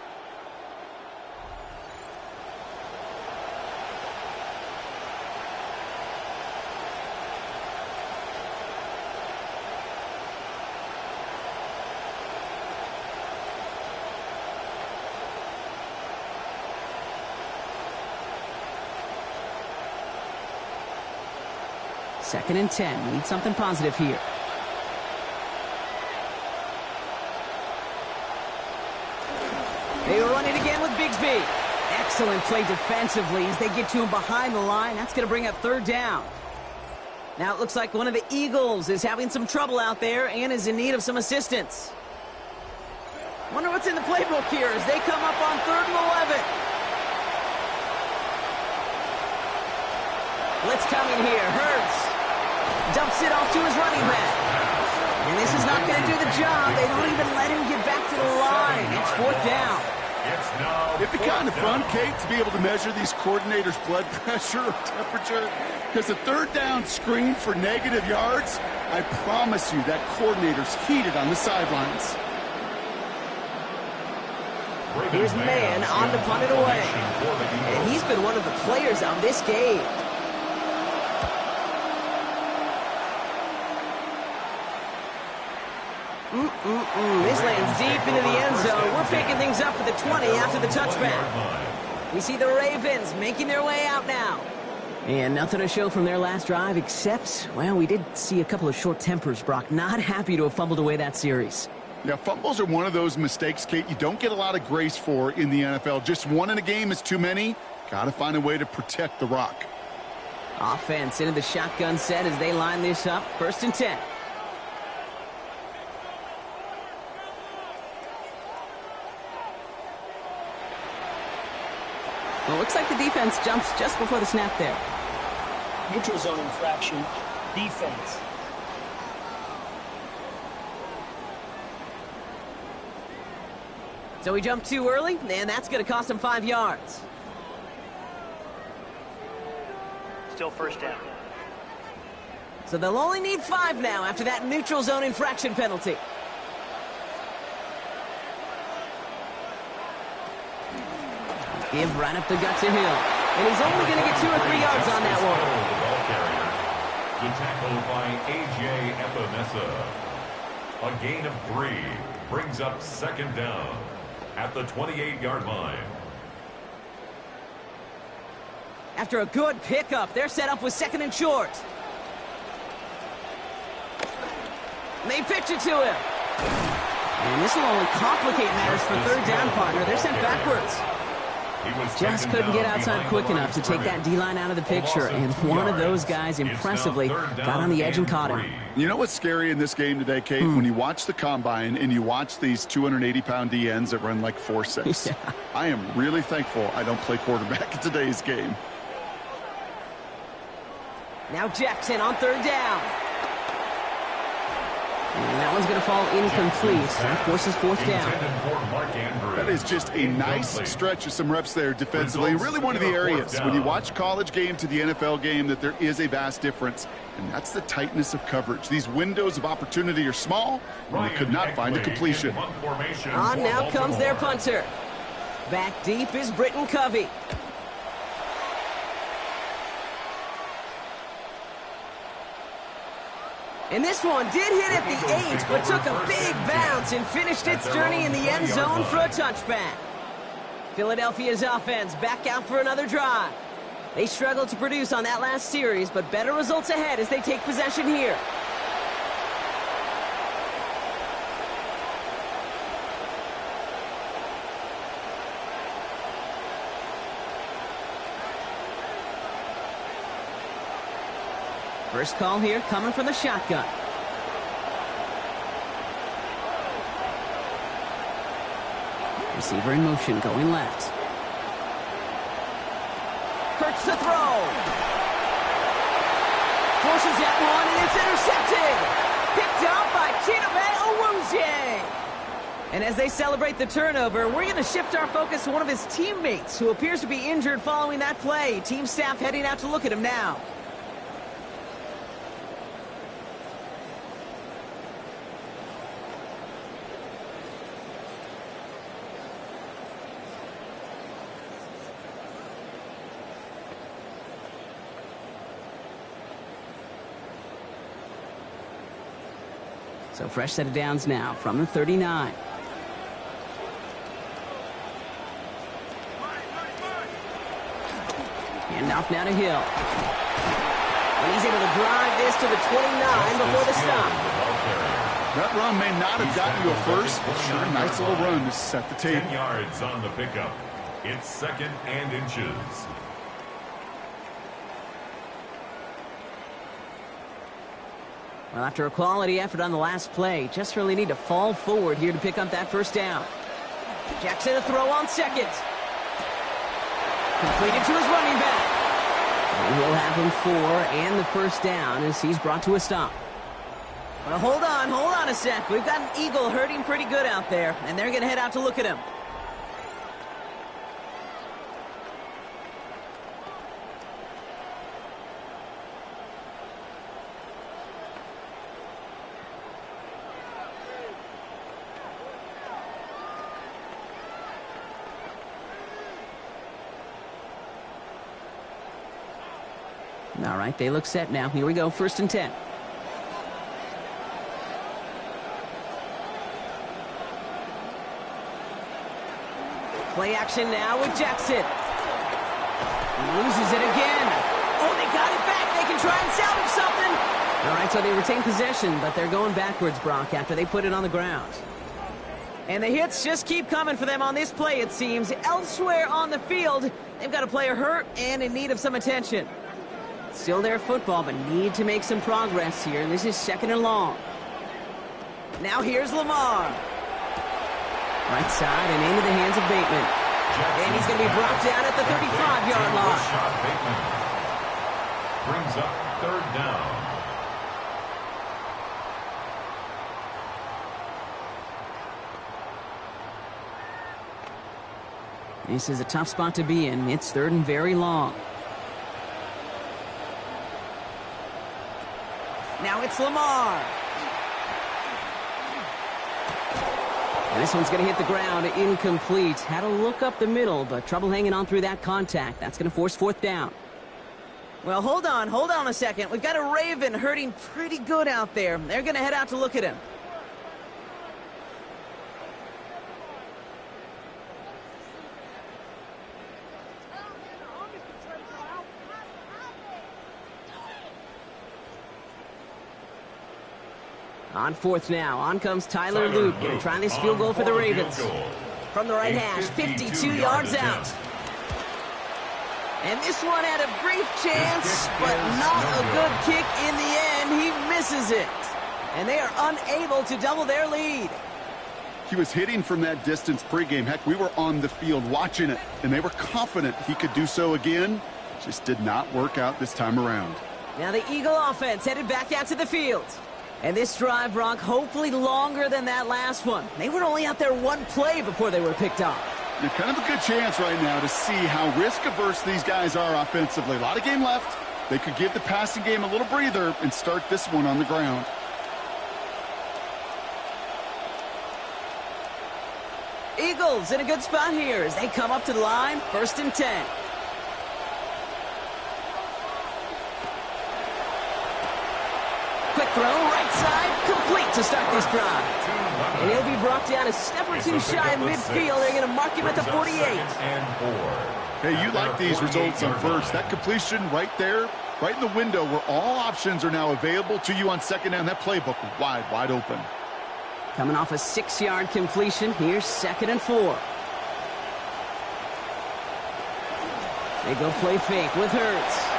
Second and 10. Need something positive here. They run it again with Bigsby. Excellent play defensively as they get to him behind the line. That's going to bring up 3rd down. Now it looks like one of the Eagles is having some trouble out there and is in need of some assistance. Wonder what's in the playbook here as they come up on 3rd and 11. Blitz coming here. Hurts. Dumps it off to his running back. And this is not going to do the job. They don't even let him get back to the line. It's 4th down. It'd be kind of fun, Kate, to be able to measure these coordinators' blood pressure or temperature. Because the 3rd down screen for negative yards, I promise you that coordinator's heated on the sidelines. Here's Man on to punt it away. And he's been one of the players of this game. This lands deep into the end zone. We're picking things up at the 20 after the touchback. We see the Ravens making their way out now. And nothing to show from their last drive except, well, we did see a couple of short tempers, Brock. Not happy to have fumbled away that series. Yeah, fumbles are one of those mistakes, Kate, you don't get a lot of grace for in the NFL. Just one in a game is too many. Got to find a way to protect the rock. Offense into the shotgun set as they line this up. 1st and 10. Well, looks like the defense jumps just before the snap there. Neutral zone infraction, defense. So he jumped too early, and that's going to cost him 5 yards. Still 1st down. So they'll only need 5 now after that neutral zone infraction penalty. Give right up the gut to Hill. And he's only going to get 2 or 3 yards on that one. The tackle by A.J. Epinesa. A gain of 3 brings up 2nd down at the 28-yard line. After a good pickup, they're set up with 2nd and short. And they pitch it to him. And this will only complicate matters for third down, partner. They're sent backwards. Just couldn't get outside quick enough to take that D-line out of the picture, and one of those guys impressively got on the edge and caught him. You know what's scary in this game today, Kate? When you watch the combine and you watch these 280-pound DNs that run like 4.6. Yeah. I am really thankful I don't play quarterback in today's game. Now Jackson on third down. And that one's going to fall incomplete. That forces fourth down. That is just a nice stretch of some reps there defensively. Really one of the areas when you watch college game to the NFL game that there is a vast difference. And that's the tightness of coverage. These windows of opportunity are small, and they could not find a completion. On now comes their punter. Back deep is Britton Covey. And this one did hit at the 8, but took a big bounce and finished its journey in the end zone for a touchback. Philadelphia's offense back out for another drive. They struggled to produce on that last series, but better results ahead as they take possession here. First call here coming from the shotgun. Receiver in motion going left. Hurts the throw. Forces that one and it's intercepted. Picked up by Chidobe Awuzie. And as they celebrate the turnover, we're going to shift our focus to one of his teammates who appears to be injured following that play. Team staff heading out to look at him now. So fresh set of downs now from the 39. Handoff now to Hill. And he's able to drive this to the 29 before the stop. That run may not have gotten you a first, but sure, nice little run to set the table. 10 yards on the pickup. It's second and inches. Well, after a quality effort on the last play, just really need to fall forward here to pick up that first down. Jackson a throw on second. Completed to his running back. And he'll have him for and the first down as he's brought to a stop. Well, hold on a sec. We've got an Eagle hurting pretty good out there, and they're going to head out to look at him. All right, they look set now. Here we go, 1st and 10. Play action now with Jackson. He loses it again. Oh, they got it back. They can try and salvage something. All right, so they retain possession, but they're going backwards, Brock, after they put it on the ground. And the hits just keep coming for them on this play, it seems. Elsewhere on the field, they've got a player hurt and in need of some attention. Still their football, but need to make some progress here. This is 2nd and long. Now here's Lamar. Right side and into the hands of Bateman. And he's going to be brought down at the 35-yard line. Brings up 3rd down. This is a tough spot to be in. It's 3rd and very long. Now it's Lamar. And this one's going to hit the ground incomplete. Had to look up the middle, but trouble hanging on through that contact. That's going to force 4th down. Well, hold on a second. We've got a Raven hurting pretty good out there. They're going to head out to look at him. On fourth now, on comes Tyler Luke. Going to try this field goal for the Ravens. From the right hash, 52 yards out. And this one had a brief chance, but not a good kick in the end. He misses it. And they are unable to double their lead. He was hitting from that distance pregame. Heck, we were on the field watching it, and they were confident he could do so again. Just did not work out this time around. Now the Eagle offense headed back out to the field. And this drive, Brock, hopefully longer than that last one. They were only out there one play before they were picked off. You're kind of a good chance right now to see how risk-averse these guys are offensively. A lot of game left. They could give the passing game a little breather and start this one on the ground. Eagles in a good spot here as they come up to the line, 1st and 10. Quick throw, right side, complete to start this drive. And he'll be brought down a step or two shy of midfield. They're going to mark him at the 48. Hey, you like these results on first. That completion right there, right in the window where all options are now available to you on second down. That playbook wide open. Coming off a 6-yard completion, here's 2nd and 4. They go play fake with Hurts.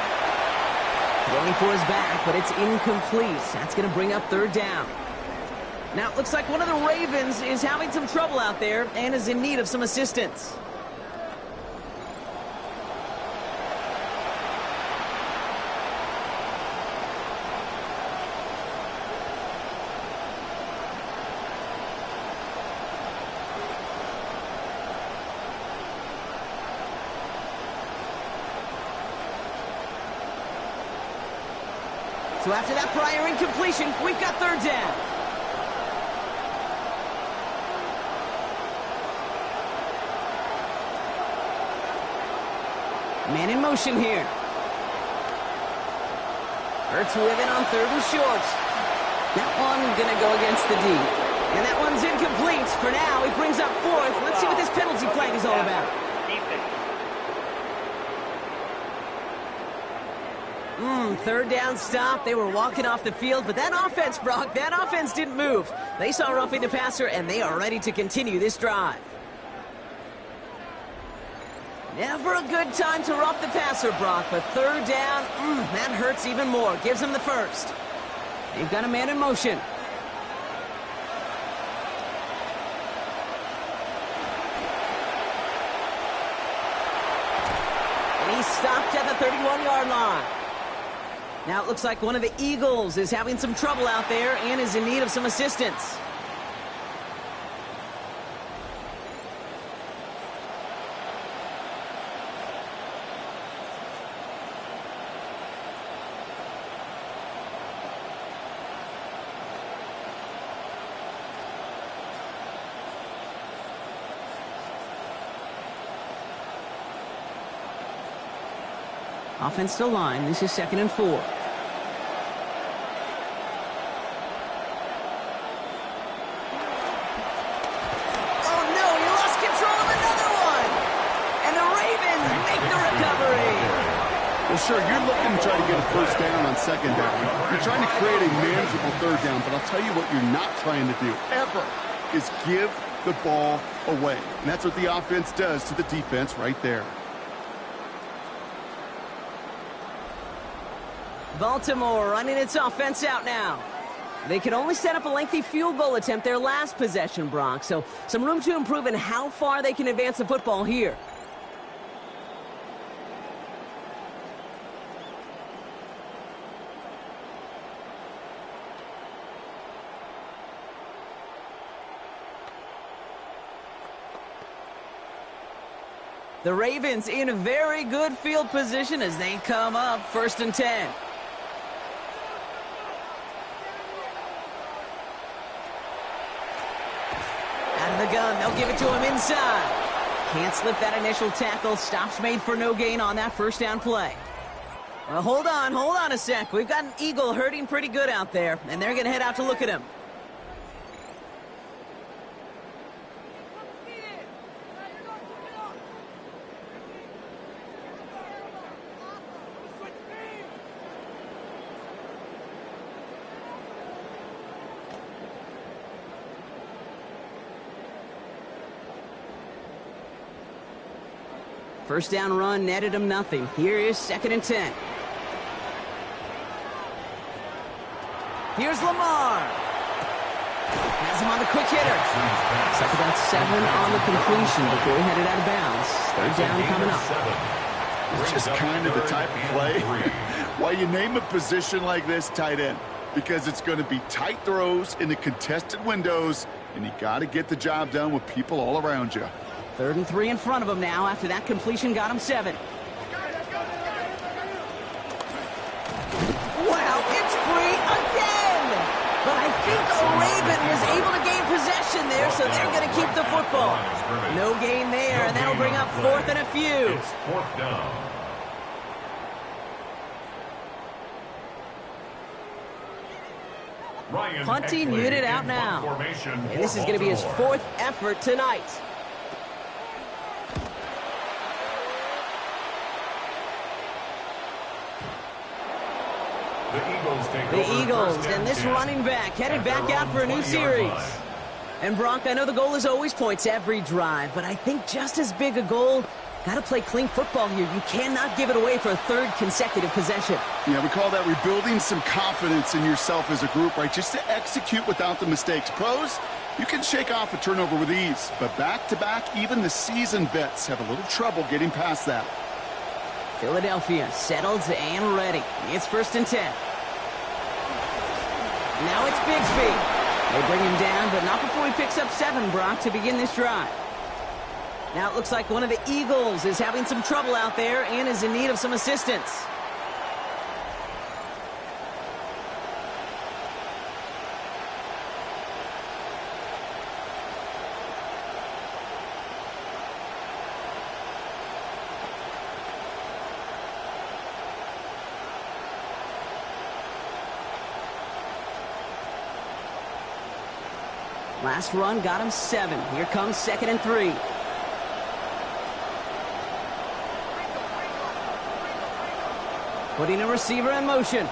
Going for his back, but it's incomplete. That's going to bring up 3rd down. Now, it looks like one of the Ravens is having some trouble out there and is in need of some assistance. So after that prior incompletion, we've got 3rd down. Man in motion here. Hurts with it on 3rd and short. That one going to go against the D. And that one's incomplete. For now, it brings up 4th. Let's see what this penalty flag is all about. 3rd down stop. They were walking off the field, but that offense, Brock, that offense didn't move. They saw roughing the passer, and they are ready to continue this drive. Never a good time to rough the passer, Brock, but 3rd down, that hurts even more. Gives them the 1st. They've got a man in motion. And he's stopped at the 31-yard line. Now it looks like one of the Eagles is having some trouble out there and is in need of some assistance. Offense still line. This is 2nd and 4. Sure, you're looking to try to get a 1st down on 2nd down. You're trying to create a manageable 3rd down, but I'll tell you what you're not trying to do, ever, is give the ball away. And that's what the offense does to the defense right there. Baltimore running its offense out now. They could only set up a lengthy field goal attempt their last possession, Brock, so some room to improve in how far they can advance the football here. The Ravens in a very good field position as they come up 1st and 10. Out of the gun, they'll give it to him inside. Can't slip that initial tackle. Stops made for no gain on that 1st down play. Well, hold on a sec. We've got an Eagle hurting pretty good out there, and they're going to head out to look at him. First down run netted him nothing. Here is 2nd and 10. Here's Lamar. Has him on the quick hitter. Looks like about 7 on the completion before he headed out of bounds. Third down coming up. It's just kind of the type of play why you name a position like this tight end, because it's going to be tight throws into contested windows, and you got to get the job done with people all around you. 3rd and 3 in front of him now after that completion got him 7. Wow, it's free again! But I think Raven was able to gain possession there, so they're going to keep the football. No gain there, and that'll bring up 4th and a few. It's 4th down. Punting unit out now. And this is going to be his 4th effort tonight. The Eagles, and this running back headed back out for a new series. And Bronk, I know the goal is always points every drive, but I think just as big a goal, got to play clean football here. You cannot give it away for a 3rd consecutive possession. Yeah, we call that rebuilding some confidence in yourself as a group, right? Just to execute without the mistakes. Pros, you can shake off a turnover with ease, but back-to-back, even the seasoned vets have a little trouble getting past that. Philadelphia settled and ready. It's 1st and 10. Now it's Bigsby. They bring him down, but not before he picks up 7, Brock, to begin this drive. Now it looks like one of the Eagles is having some trouble out there and is in need of some assistance. Last run got him 7. Here comes 2nd and 3. Putting a receiver in motion.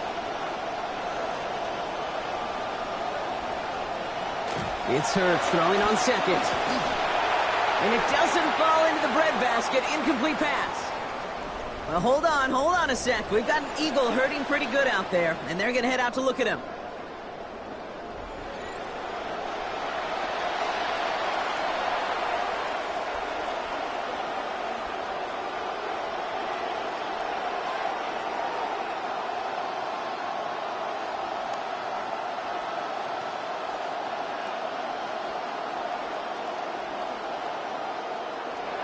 It's Hurts throwing on 2nd. And it doesn't fall into the breadbasket. Incomplete pass. Well, hold on a sec. We've got an Eagle hurting pretty good out there, and they're going to head out to look at him.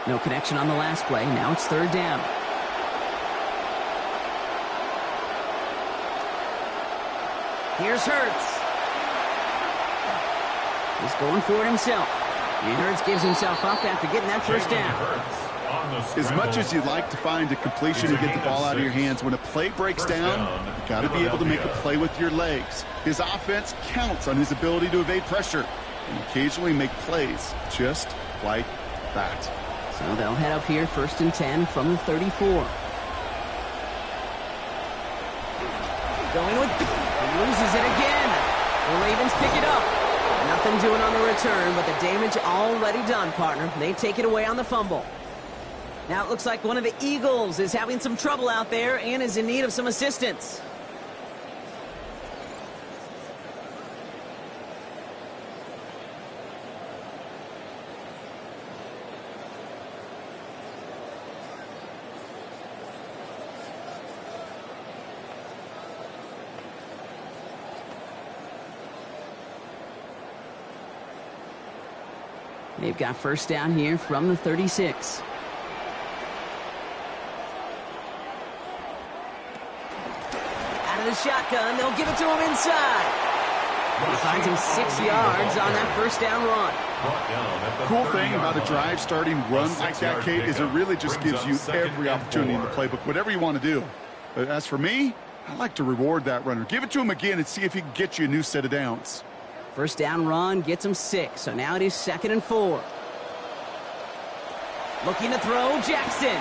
No connection on the last play. Now it's 3rd down. Here's Hurts. He's going for it himself. And Hurts gives himself up after getting that 1st down. As much as you'd like to find a completion and get the ball out of your hands, when a play breaks down, you've got to be able to make a play with your legs. His offense counts on his ability to evade pressure and occasionally make plays just like that. So they'll head up here 1st and 10 from the 34. Going with... loses it again. The Ravens pick it up. Nothing doing on the return, but the damage already done, partner. They take it away on the fumble. Now it looks like one of the Eagles is having some trouble out there and is in need of some assistance. They've got 1st down here from the 36. Out of the shotgun, they'll give it to him inside. He finds him 6 yards on that 1st down run. Cool thing about a drive starting run like that, Kate, is it really just gives you every opportunity in the playbook, whatever you want to do. But as for me, I like to reward that runner. Give it to him again and see if he can get you a new set of downs. 1st down run gets him 6, so now it is 2nd and 4. Looking to throw, Jackson.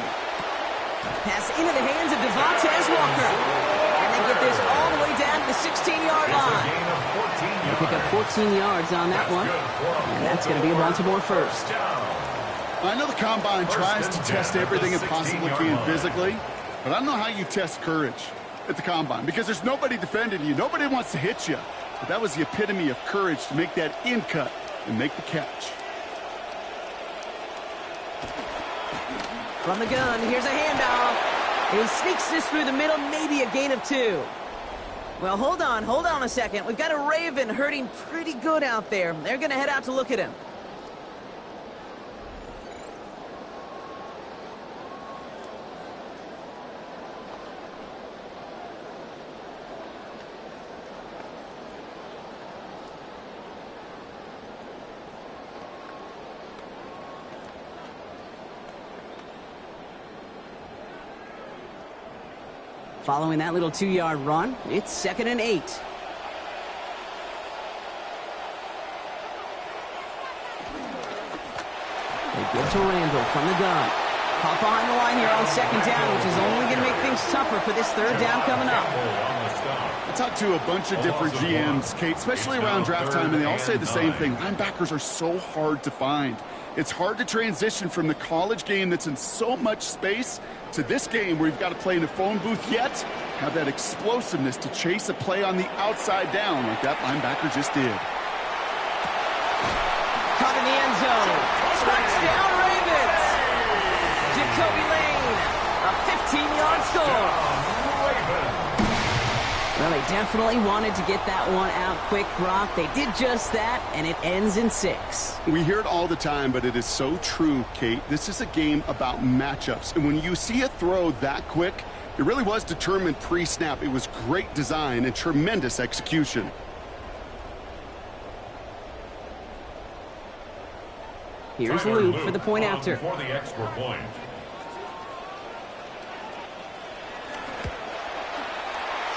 Pass into the hands of Devontae Walker. And they get this all the way down to the 16-yard line. They pick up 14 yards on that one. And that's going to be a Baltimore 1st. I know the Combine tries to test everything it possibly can physically, but I don't know how you test courage at the Combine because there's nobody defending you. Nobody wants to hit you. But that was the epitome of courage to make that in cut and make the catch. From the gun, here's a handoff. He sneaks this through the middle, maybe a gain of 2. Well, hold on a second. We've got a Raven hurting pretty good out there. They're going to head out to look at him. Following that little 2-yard run, it's 2nd and 8. They give to Randall from the gun. Caught behind the line here on 2nd down, which is only going to make things tougher for this 3rd down coming up. I talked to a bunch of different GMs, Kate, especially around draft time, and they all say the same thing. Linebackers are so hard to find. It's hard to transition from the college game that's in so much space to this game where you've got to play in a phone booth, yet have that explosiveness to chase a play on the outside down like that linebacker just did. Caught in the end zone. Touchdown Ravens. Jacoby Lane, a 15-yard score. Well, they definitely wanted to get that one out quick, Brock. They did just that, and it ends in 6. We hear it all the time, but it is so true, Kate. This is a game about matchups, and when you see a throw that quick, it really was determined pre-snap. It was great design and tremendous execution. Here's Luke for the point after. For the extra point.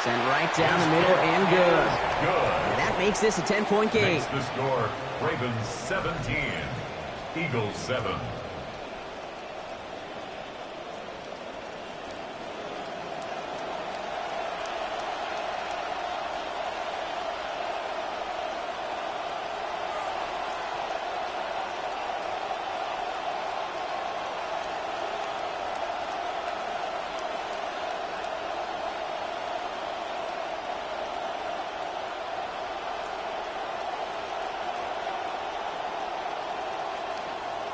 Sent right down the middle and good. And that makes this a 10-point game. Makes the score Ravens 17, Eagles 7.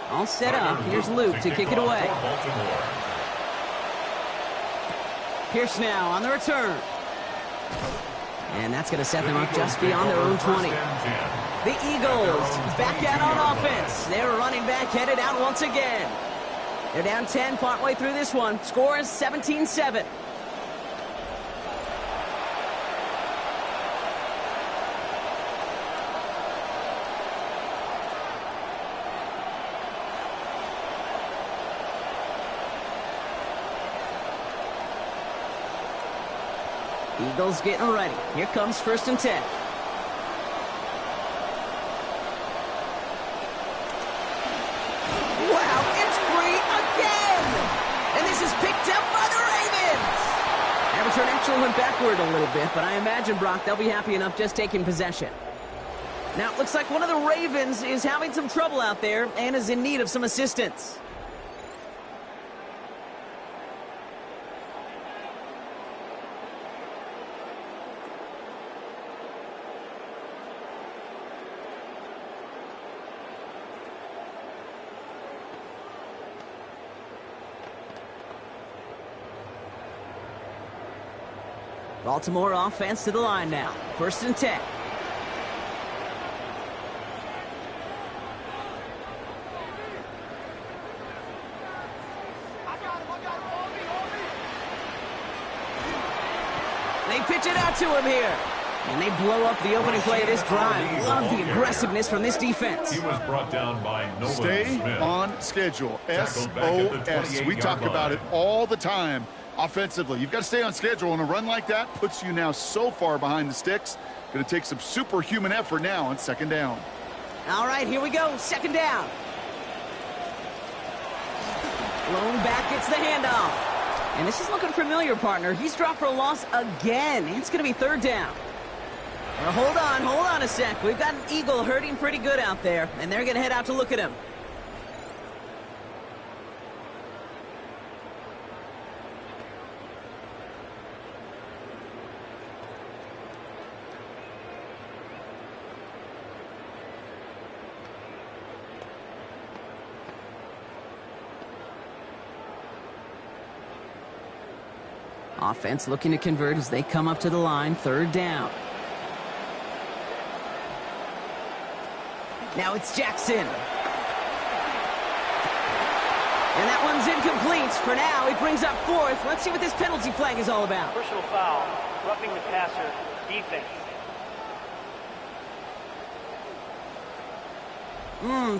All set up. Here's Luke to kick it away. Pierce now on the return. And that's going to set them up just beyond their own 20. The Eagles back out on offense. They're running back headed out once again. They're down 10 partway through this one. Score is 17-7. Eagles getting ready. Here comes 1st and 10. Wow, it's free again! And this is picked up by the Ravens! That return actually went backward a little bit, but I imagine, Brock, they'll be happy enough just taking possession. Now, it looks like one of the Ravens is having some trouble out there and is in need of some assistance. Baltimore offense to the line now. 1st and 10. They pitch it out to him here. And they blow up the opening play of this drive. Love the aggressiveness from this defense. He was brought down by Nolan Stay Smith. on schedule. SOS. We talk about it all the time. Offensively, you've got to stay on schedule, and a run like that puts you now so far behind the sticks. Going to take some superhuman effort now on 2nd down. All right, here we go. 2nd down. Blown back gets the handoff. And this is looking familiar, partner. He's dropped for a loss again. It's going to be 3rd down. Well, hold on a sec. We've got an Eagle hurting pretty good out there, and they're going to head out to look at him. Offense looking to convert as they come up to the line, 3rd down. Now it's Jackson. And that one's incomplete. For now, he brings up 4th. Let's see what this penalty flag is all about. Personal foul, roughing the passer, defense.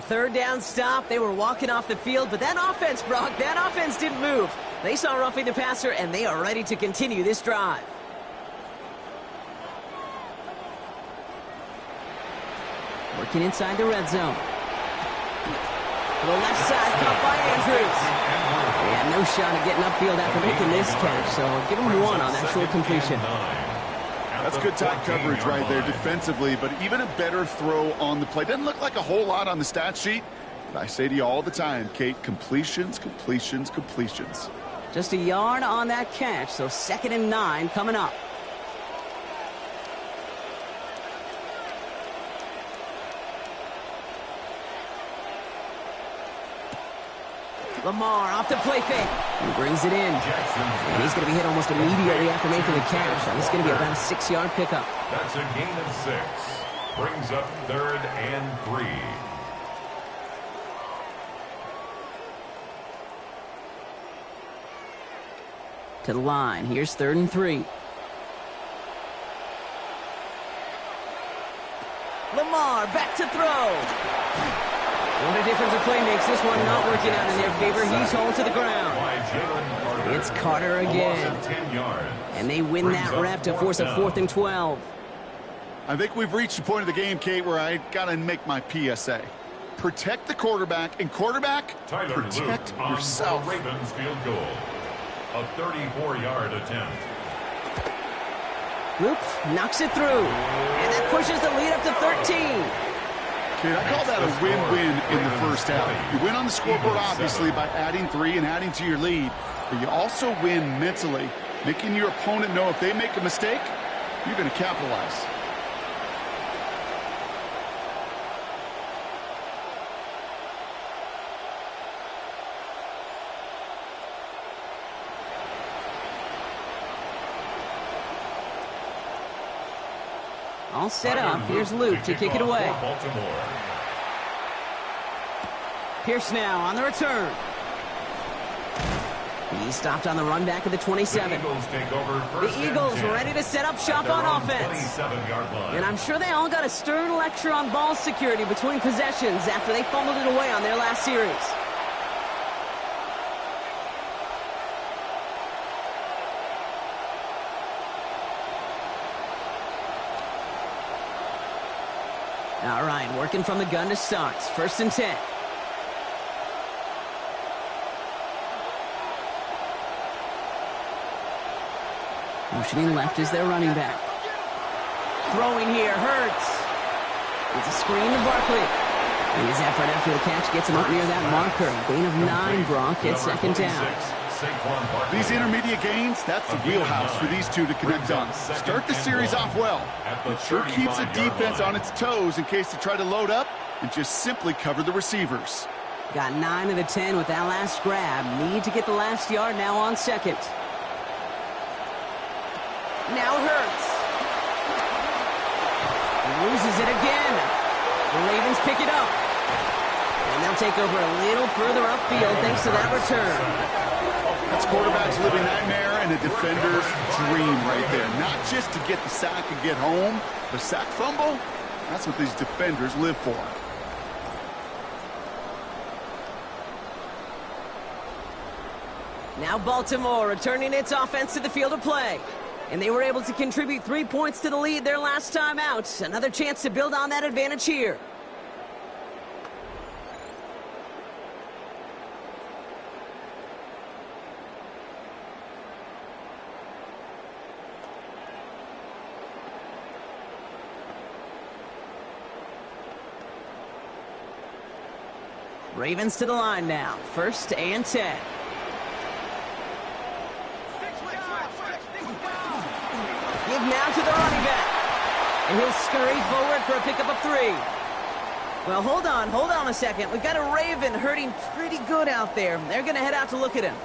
3rd down stop. They were walking off the field, but that offense, Brock, that offense didn't move. They saw roughing the passer, and they are ready to continue this drive. Working inside the red zone. To the left side, caught by Andrews. And no shot at getting upfield after making this catch, so I'll give him 1 on that short completion. That's good tight coverage right there defensively, but even a better throw on the play. Doesn't look like a whole lot on the stat sheet, but I say to you all the time, Kate, completions, completions, completions. Just a yard on that catch, so 2nd and 9 coming up. Lamar off the play fake. He brings it in. And he's going to be hit almost immediately after making the catch. So it's going to be about a 6-yard pickup. That's a gain of 6. Brings up 3rd and 3. To the line. Here's 3rd and 3. Lamar back to throw. What a difference a play makes. This one not working out in their favor. He's hauled to the ground. It's Carter again. And they win that rep to force a 4th and 12. I think we've reached the point of the game, Kate, where I got to make my PSA. Protect the quarterback, and quarterback, protect yourself. Ravens field goal. A 34-yard attempt. Luke knocks it through. And that pushes the lead up to 13. Okay, I call that a win-win in the first half. You win on the scoreboard, obviously, by adding 3 and adding to your lead. But you also win mentally, making your opponent know if they make a mistake, you're going to capitalize. All set up. Here's Luke to kick it away. Pierce now on the return. He stopped on the run back at the 27. The Eagles ready to set up shop on offense. And I'm sure they all got a stern lecture on ball security between possessions after they fumbled it away on their last series. All right, working from the gun to start. 1st and 10. Motioning left is their running back. Throwing here, Hurts. It's a screen to Barkley. And his effort after the catch gets him up near that marker. Gain of 9, Brock. It's 2nd down. These intermediate gains, that's the wheelhouse for these two to connect on. Start the series off well. It sure keeps the defense on its toes in case they try to load up and just simply cover the receivers. Got 9 of the 10 with that last grab. Need to get the last yard now on 2nd. Now Hurts. He loses it again. The Ravens pick it up. And they'll take over a little further upfield thanks to that return. That's quarterback's living nightmare and a defender's dream right there. Not just to get the sack and get home, but sack fumble, that's what these defenders live for. Now Baltimore returning its offense to the field of play. And they were able to contribute 3 points to the lead their last time out. Another chance to build on that advantage here. Ravens to the line now. 1st and 10. Give now to the running back. And he'll scurry forward for a pickup of 3. Well, hold on a second. We've got a Raven hurting pretty good out there. They're going to head out to look at him.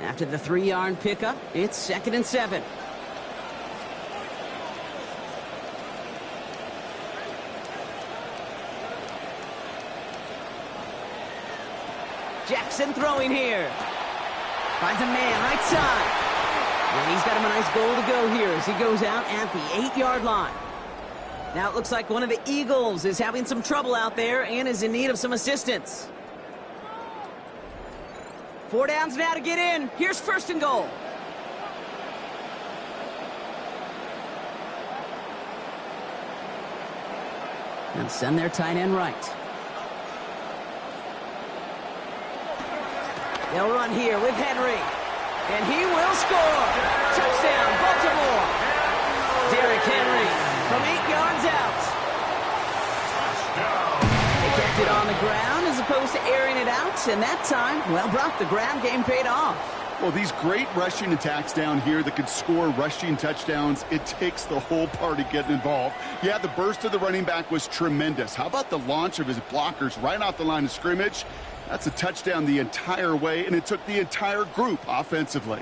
After the 3-yard pickup, it's 2nd and 7. Jackson throwing here. Finds a man right side. And he's got him a nice goal to go here as he goes out at the 8-yard line. Now it looks like one of the Eagles is having some trouble out there and is in need of some assistance. 4 downs now to get in. Here's 1st and goal. And send their tight end right. They'll run here with Henry. And he will score. Touchdown, Baltimore. Derrick Henry from 8 yards out. They kept it on the ground as opposed to airing it out. And that time, well, Brock, the ground game paid off. Well, these great rushing attacks down here that could score rushing touchdowns, it takes the whole party getting involved. Yeah, the burst of the running back was tremendous. How about the launch of his blockers right off the line of scrimmage? That's a touchdown the entire way, and it took the entire group offensively.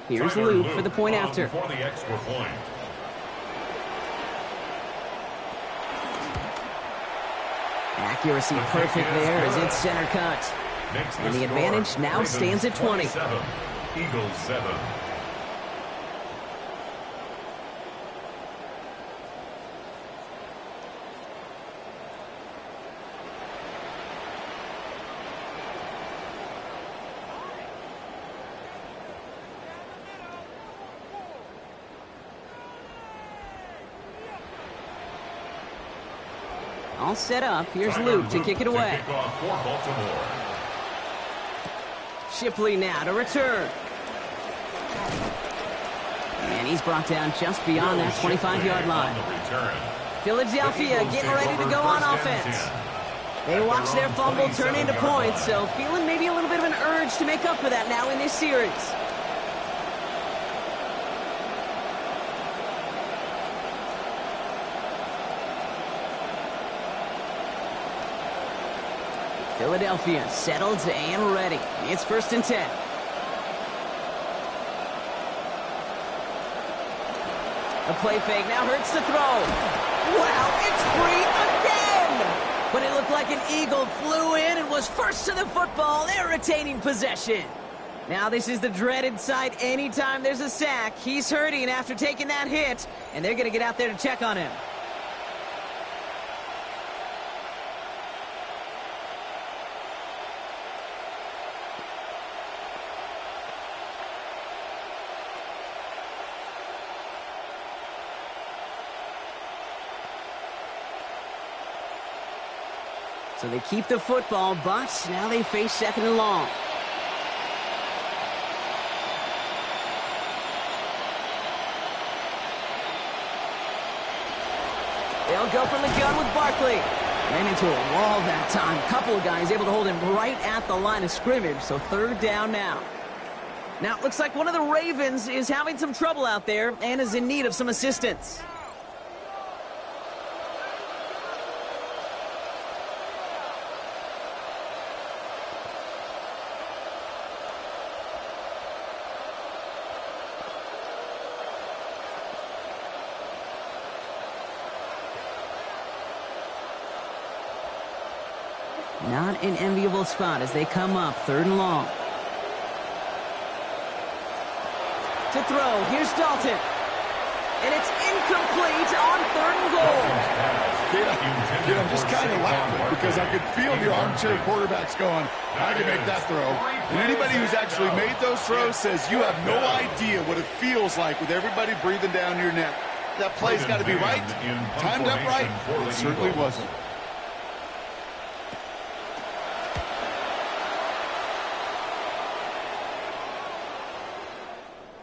Here's Luke for the point after. For the extra point. Accuracy perfect there as it's center cut. And the advantage now stands at 20. Eagles 7. All set up. Here's Luke to kick it away. Shipley now to return. And he's brought down just beyond that 25-yard line. Philadelphia getting ready to go on offense. They watch their fumble turn into points, so feeling maybe a little bit of an urge to make up for that now in this series. Philadelphia settled and ready. It's 1st and 10. A play fake now hurts to throw. Wow, it's free again! But it looked like an Eagle flew in and was first to the football. They're retaining possession. Now this is the dreaded sight anytime there's a sack. He's hurting after taking that hit, and they're going to get out there to check on him. So they keep the football, but now they face 2nd and long. They'll go from the gun with Barkley. Ran into a wall that time. Couple of guys able to hold him right at the line of scrimmage, so 3rd down now. Now it looks like one of the Ravens is having some trouble out there and is in need of some assistance. Not an enviable spot as they come up 3rd and long. To throw, here's Dalton. And it's incomplete on 3rd and goal. Kid, I'm just kind of laughing because I could feel the armchair quarterbacks going, I can make that throw. And anybody who's actually made those throws says you have no idea what it feels like with everybody breathing down your neck. That play's got to be right, timed up right. It certainly wasn't.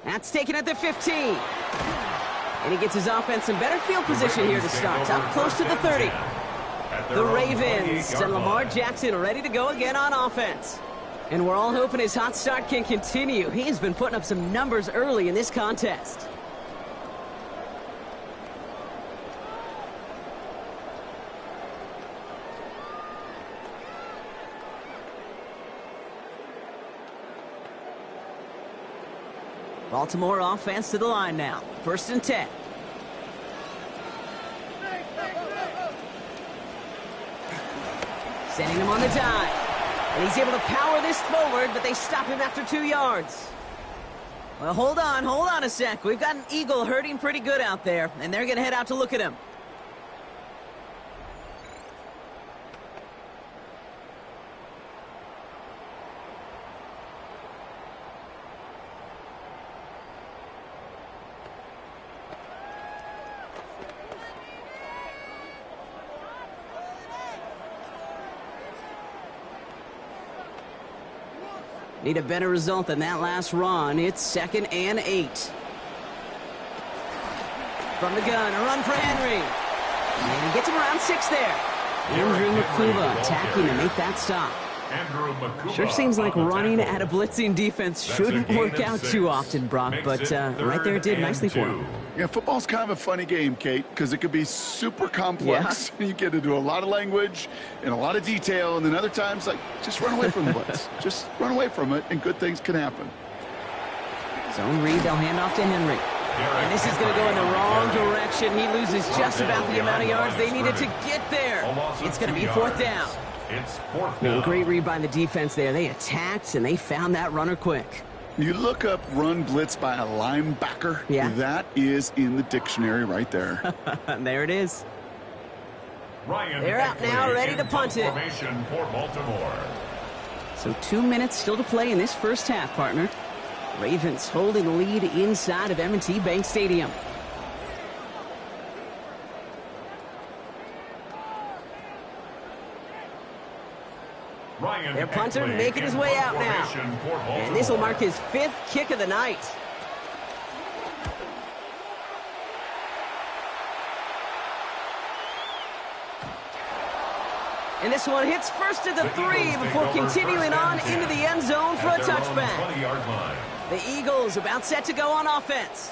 That's taken at the 15. And he gets his offense in better field position here to start. Up close to the 30. The Ravens and Lamar Jackson ready to go again on offense. And we're all hoping his hot start can continue. He has been putting up some numbers early in this contest. Baltimore offense to the line now. 1st and 10. Sending him on the dive. And he's able to power this forward, but they stop him after 2 yards. Well, hold on a sec. We've got an Eagle hurting pretty good out there, and they're going to head out to look at him. Need a better result than that last run. It's 2nd and 8. From the gun, a run for Henry. And he gets him around 6 there. Andrew McCuba attacking to make that stop. Sure seems like running at a blitzing defense shouldn't work out too often, Brock, but right there it did nicely for him. Yeah, football's kind of a funny game, Kate, because it could be super complex. Yeah. You get into a lot of language and a lot of detail, and then other times, like, just run away from the blitz. Just run away from it, and good things can happen. Zone read, they'll hand off to Henry. And this is going to go in the wrong direction. He loses just about the amount of yards they needed to get there. It's going to be 4th down. It's 4th down. Great read by the defense there. They attacked, and they found that runner quick. You look up run blitz by a linebacker. Yeah. That is in the dictionary right there. There it is. Ryan They're out now, ready to punt it. Formation for Baltimore. So 2 minutes still to play in this first half, partner. Ravens holding the lead inside of M&T Bank Stadium. Their punter making his way out now. And this will mark his 5th kick of the night. And this one hits first at the 3 before continuing on into the end zone for a touchback. The Eagles about set to go on offense.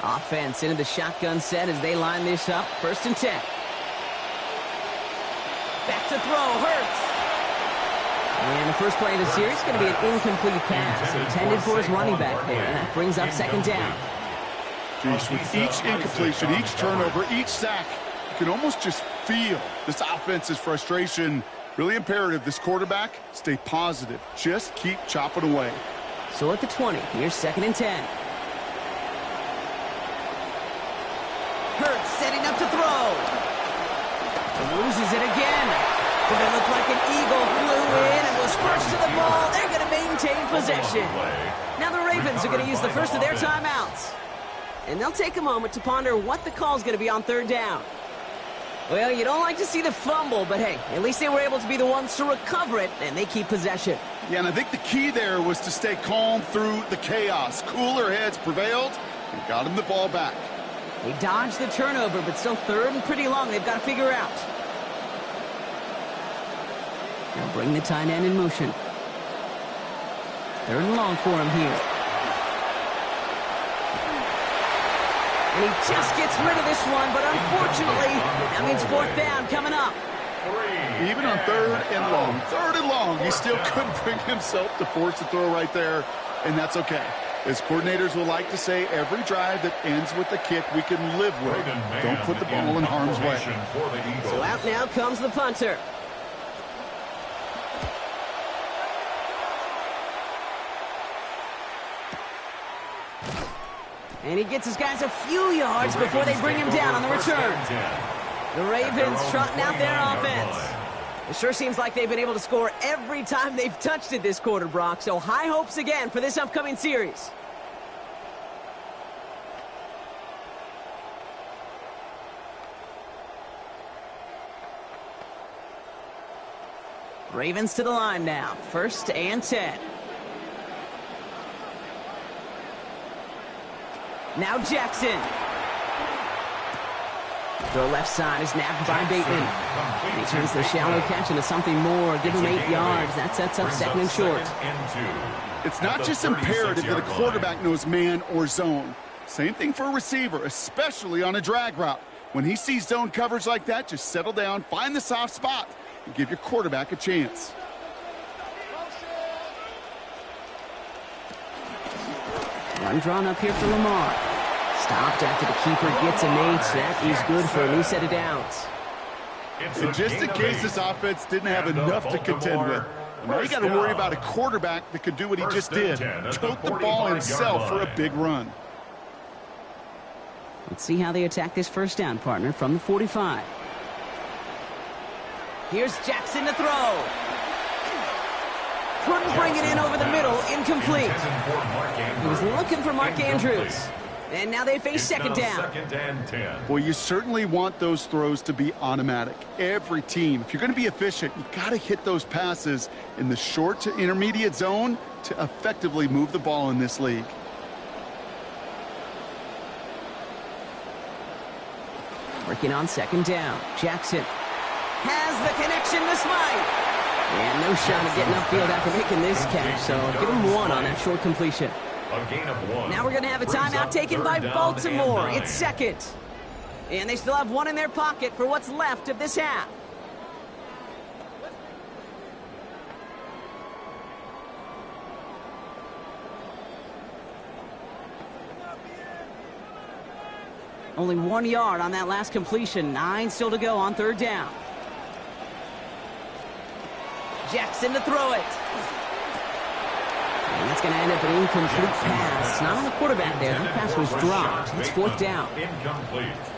Offense into the shotgun set as they line this up. 1st and 10. Back to throw. Hurts. And the first play of the series is going to be an incomplete pass intended for his running back there. And that brings up 2nd down. Jeez, with each incompletion, each turnover, each sack, you can almost just feel this offense's frustration. Really imperative, this quarterback, stay positive. Just keep chopping away. So at the 20, here's 2nd and 10. Hurts setting up to throw. Loses it again. But it looked like an Eagle flew in and was first to the ball. They're going to maintain possession. Now the Ravens are going to use the first of their timeouts. And they'll take a moment to ponder what the call is going to be on 3rd down. Well, you don't like to see the fumble, but hey, at least they were able to be the ones to recover it, and they keep possession. Yeah, and I think the key there was to stay calm through the chaos. Cooler heads prevailed and got him the ball back. They dodged the turnover, but still 3rd and pretty long they've got to figure out. They'll bring the tight end in motion. 3rd and long for him here. And he just gets rid of this one, but unfortunately, that means 4th down coming up. Even on 3rd and long, he still couldn't bring himself to force the throw right there, and that's okay. As coordinators will like to say, every drive that ends with a kick we can live with. Don't put the ball in harm's way. So out now comes the punter. And he gets his guys a few yards before they bring him down on the return. The Ravens trotting out their offense. It sure seems like they've been able to score every time they've touched it this quarter, Brock. So high hopes again for this upcoming series. Ravens to the line now. 1st and 10. Now Jackson. The left side is nabbed by Bateman. He turns the shallow catch into something more. Give him 8 yards. That sets up second and short. It's not just imperative that a quarterback knows man or zone. Same thing for a receiver, especially on a drag route. When he sees zone coverage like that, just settle down, find the soft spot, and give your quarterback a chance. One drawn up here for Lamar. Stopped after the keeper gets a mate. That is good for a new set of downs. And just in case this offense didn't have enough to contend with, now you got to worry about a quarterback that could do what he just did, tote the ball himself for a big run. Let's see how they attack this first down, partner, from the 45. Here's Jackson to throw. Couldn't bring it in over the middle. Incomplete. He was looking for Mark Andrews. And now they face second down. Well, you certainly want those throws to be automatic. Every team, if you're going to be efficient, you got to hit those passes in the short to intermediate zone to effectively move the ball in this league. Working on second down. Jackson has the connection to Smythe. And no shot at getting upfield after making this catch, so give him 1 on that short completion. A gain of 1. Now we're going to have a timeout taken by Baltimore. It's second. And they still have 1 in their pocket for what's left of this half. Only 1 yard on that last completion. 9 still to go on third down. Jackson to throw it. And that's going to end up an incomplete pass. Not on the quarterback there. That pass was dropped. It's fourth down.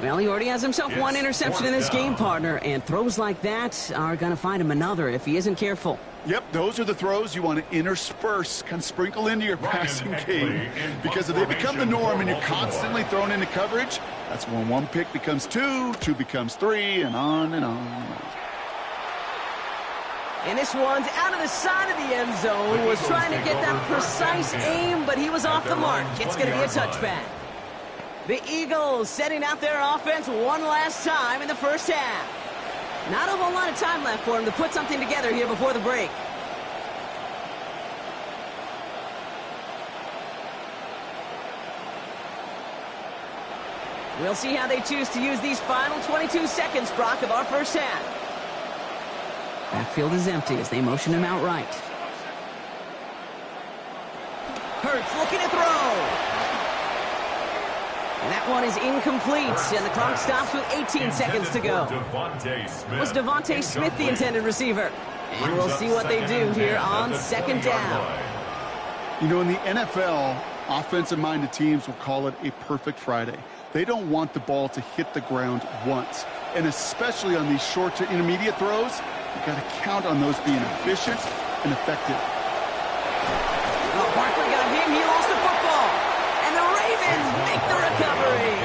Well, he already has himself 1 interception in this game, partner. And throws like that are going to find him another if he isn't careful. Yep, those are the throws you want to intersperse, kind of sprinkle into your passing game. Because if they become the norm and you're constantly thrown into coverage, that's when 1 pick becomes 2, 2 becomes 3, and on and on and on. And this one's out of the side of the end zone. Was trying to get that precise aim, but he was off the mark. It's going to be a touchback. The Eagles setting out their offense one last time in the first half. Not a whole lot of time left for him to put something together here before the break. We'll see how they choose to use these final 22 seconds, Brock, of our first half. Backfield is empty as they motion him out right. Hurts looking to throw. And that one is incomplete, and the clock stops with 18 seconds to go. Was Devontae Smith the intended receiver? And we'll see what they do here on second down. You know, in the NFL, offensive-minded teams will call it a perfect Friday. They don't want the ball to hit the ground once. And especially on these short to intermediate throws, you've got to count on those being efficient and effective. Oh, Barkley got him. He lost the football. And the Ravens make the recovery.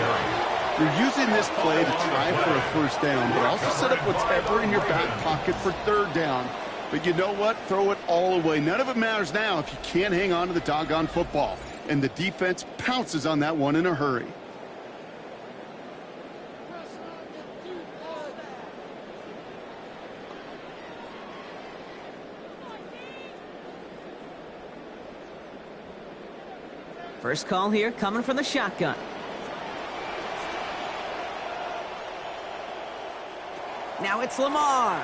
You're using this play to try for a first down, but also set up whatever in your back pocket for third down. But you know what? Throw it all away. None of it matters now if you can't hang on to the doggone football. And the defense pounces on that one in a hurry. First call here coming from the shotgun. Now it's Lamar.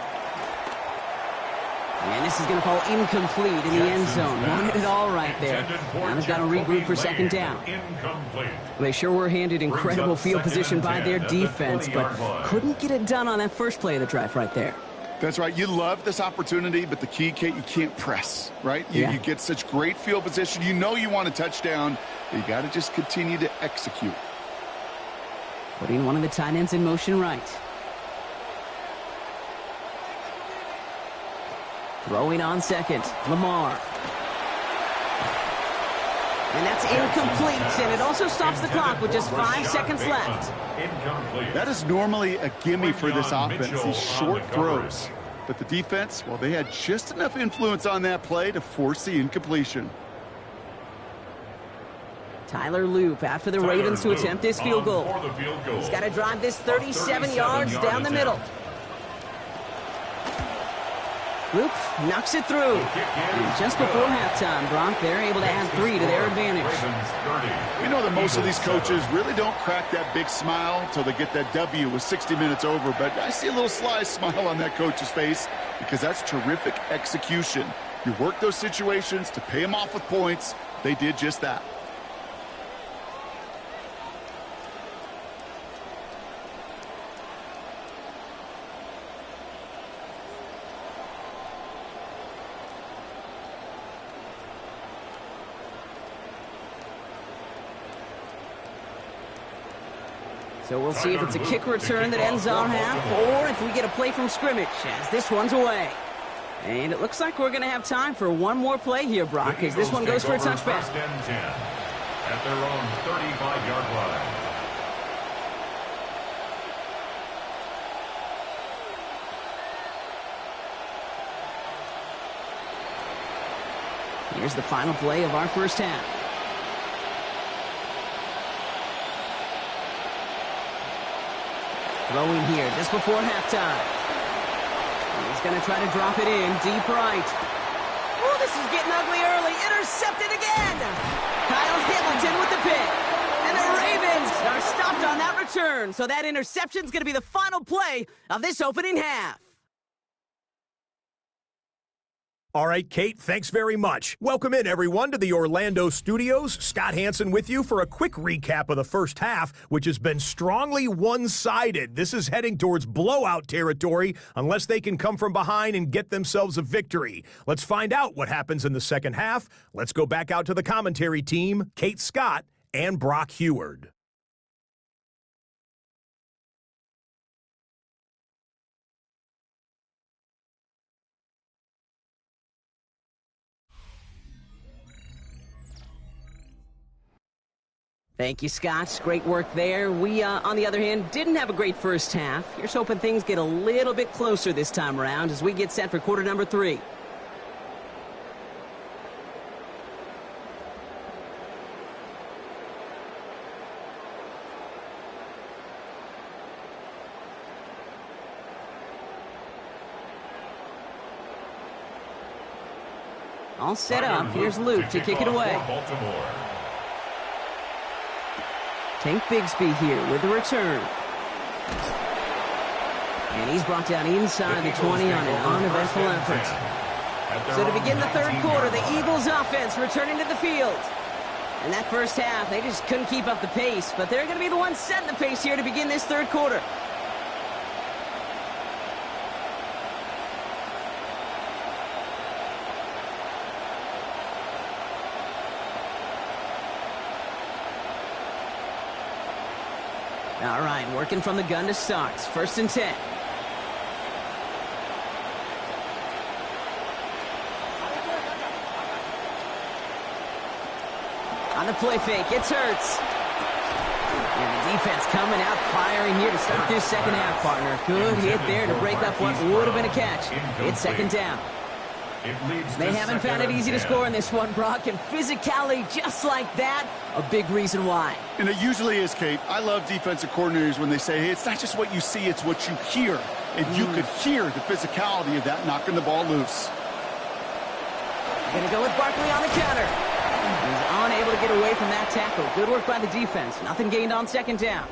And this is going to fall incomplete in the end zone. Wanted it all right there. Now they've got to regroup for second down. They sure were handed incredible field position by their defense, but couldn't get it done on that first play of the drive right there. That's right. You love this opportunity, but the key, Kate, you can't press, right? You get such great field position. You know you want a touchdown, but you got to just continue to execute. Putting one of the tight ends in motion right. Throwing on second, Lamar. And that's incomplete, and it also stops the clock with just 5 seconds left. That is normally a gimme for this offense, these short throws. But the defense, well, they had just enough influence on that play to force the incompletion. Tyler Loop after the Ravens to attempt this field goal. He's got to drive this 37 yards down the middle. Loop knocks it through. And just before halftime, Brock, they're able to add 3 to their advantage. We know that most of these coaches really don't crack that big smile until they get that W with 60 minutes over, but I see a little sly smile on that coach's face because that's terrific execution. You work those situations to pay them off with points. They did just that. So we'll see if it's a kick return that ends our half, or if we get a play from scrimmage, as this one's away. And it looks like we're going to have time for one more play here, Brock, as this one goes for a touchback. First and 10 at their own 35-yard line. Here's the final play of our first half. Throwing here just before halftime. He's going to try to drop it in deep right. Oh, this is getting ugly early. Intercepted again. Kyle Hamilton with the pick. And the Ravens are stopped on that return. So that interception's going to be the final play of this opening half. All right, Kate, thanks very much. Welcome in, everyone, to the Orlando studios. Scott Hansen with you for a quick recap of the first half, which has been strongly one-sided. This is heading towards blowout territory unless they can come from behind and get themselves a victory. Let's find out what happens in the second half. Let's go back out to the commentary team, Kate Scott and Brock Heward. Thank you, Scott. Great work there. We, on the other hand, didn't have a great first half. Here's hoping things get a little bit closer this time around as we get set for quarter number 3. All set up. Here's Luke to kick it away. Baltimore. Tank Bigsby here with the return. And he's brought down inside the 20 on an uneventful effort. So to begin the third quarter, the Eagles offense returning to the field. In that first half, they just couldn't keep up the pace, but they're going to be the ones setting the pace here to begin this third quarter. All right, working from the gun to start. First and 10. On the play fake, it's Hurts. And the defense coming out firing here to start this second half, partner. Good hit there to break up what would have been a catch. It's second down. They haven't found it easy to score in this one, Brock, and physicality just like that, a big reason why. And it usually is, Kate. I love defensive coordinators when they say, hey, it's not just what you see, it's what you hear. And you could hear the physicality of that knocking the ball loose. Going to go with Barkley on the counter. He's unable to get away from that tackle. Good work by the defense. Nothing gained on second down.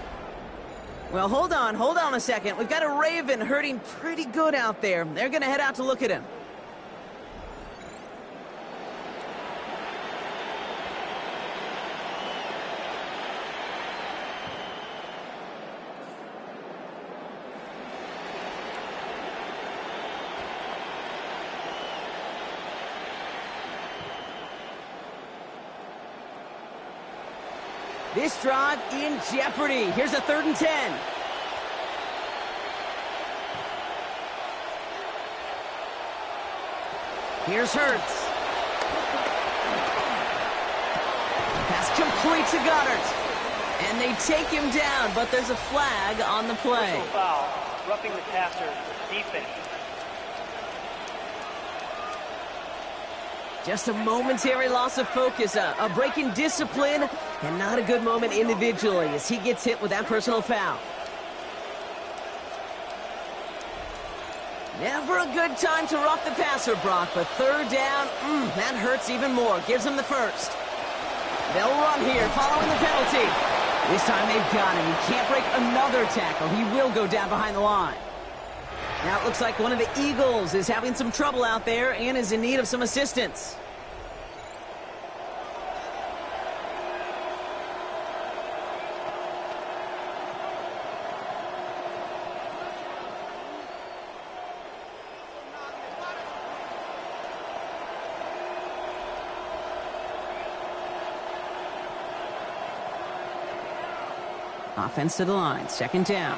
Well, hold on a second. We've got a Raven hurting pretty good out there. They're going to head out to look at him. This drive in jeopardy. Here's a 3rd and 10. Here's Hurts. Pass complete to Goddard. And they take him down, but there's a flag on the play. Personal foul, roughing the passer, defense. Just a momentary loss of focus, a break in discipline, and not a good moment individually as he gets hit with that personal foul. Never a good time to rough the passer, Brock, but third down, that hurts even more. Gives him the first. They'll run here following the penalty. This time they've got him. He can't break another tackle. He will go down behind the line. Now it looks like one of the Eagles is having some trouble out there and is in need of some assistance. Offense to the line, second down.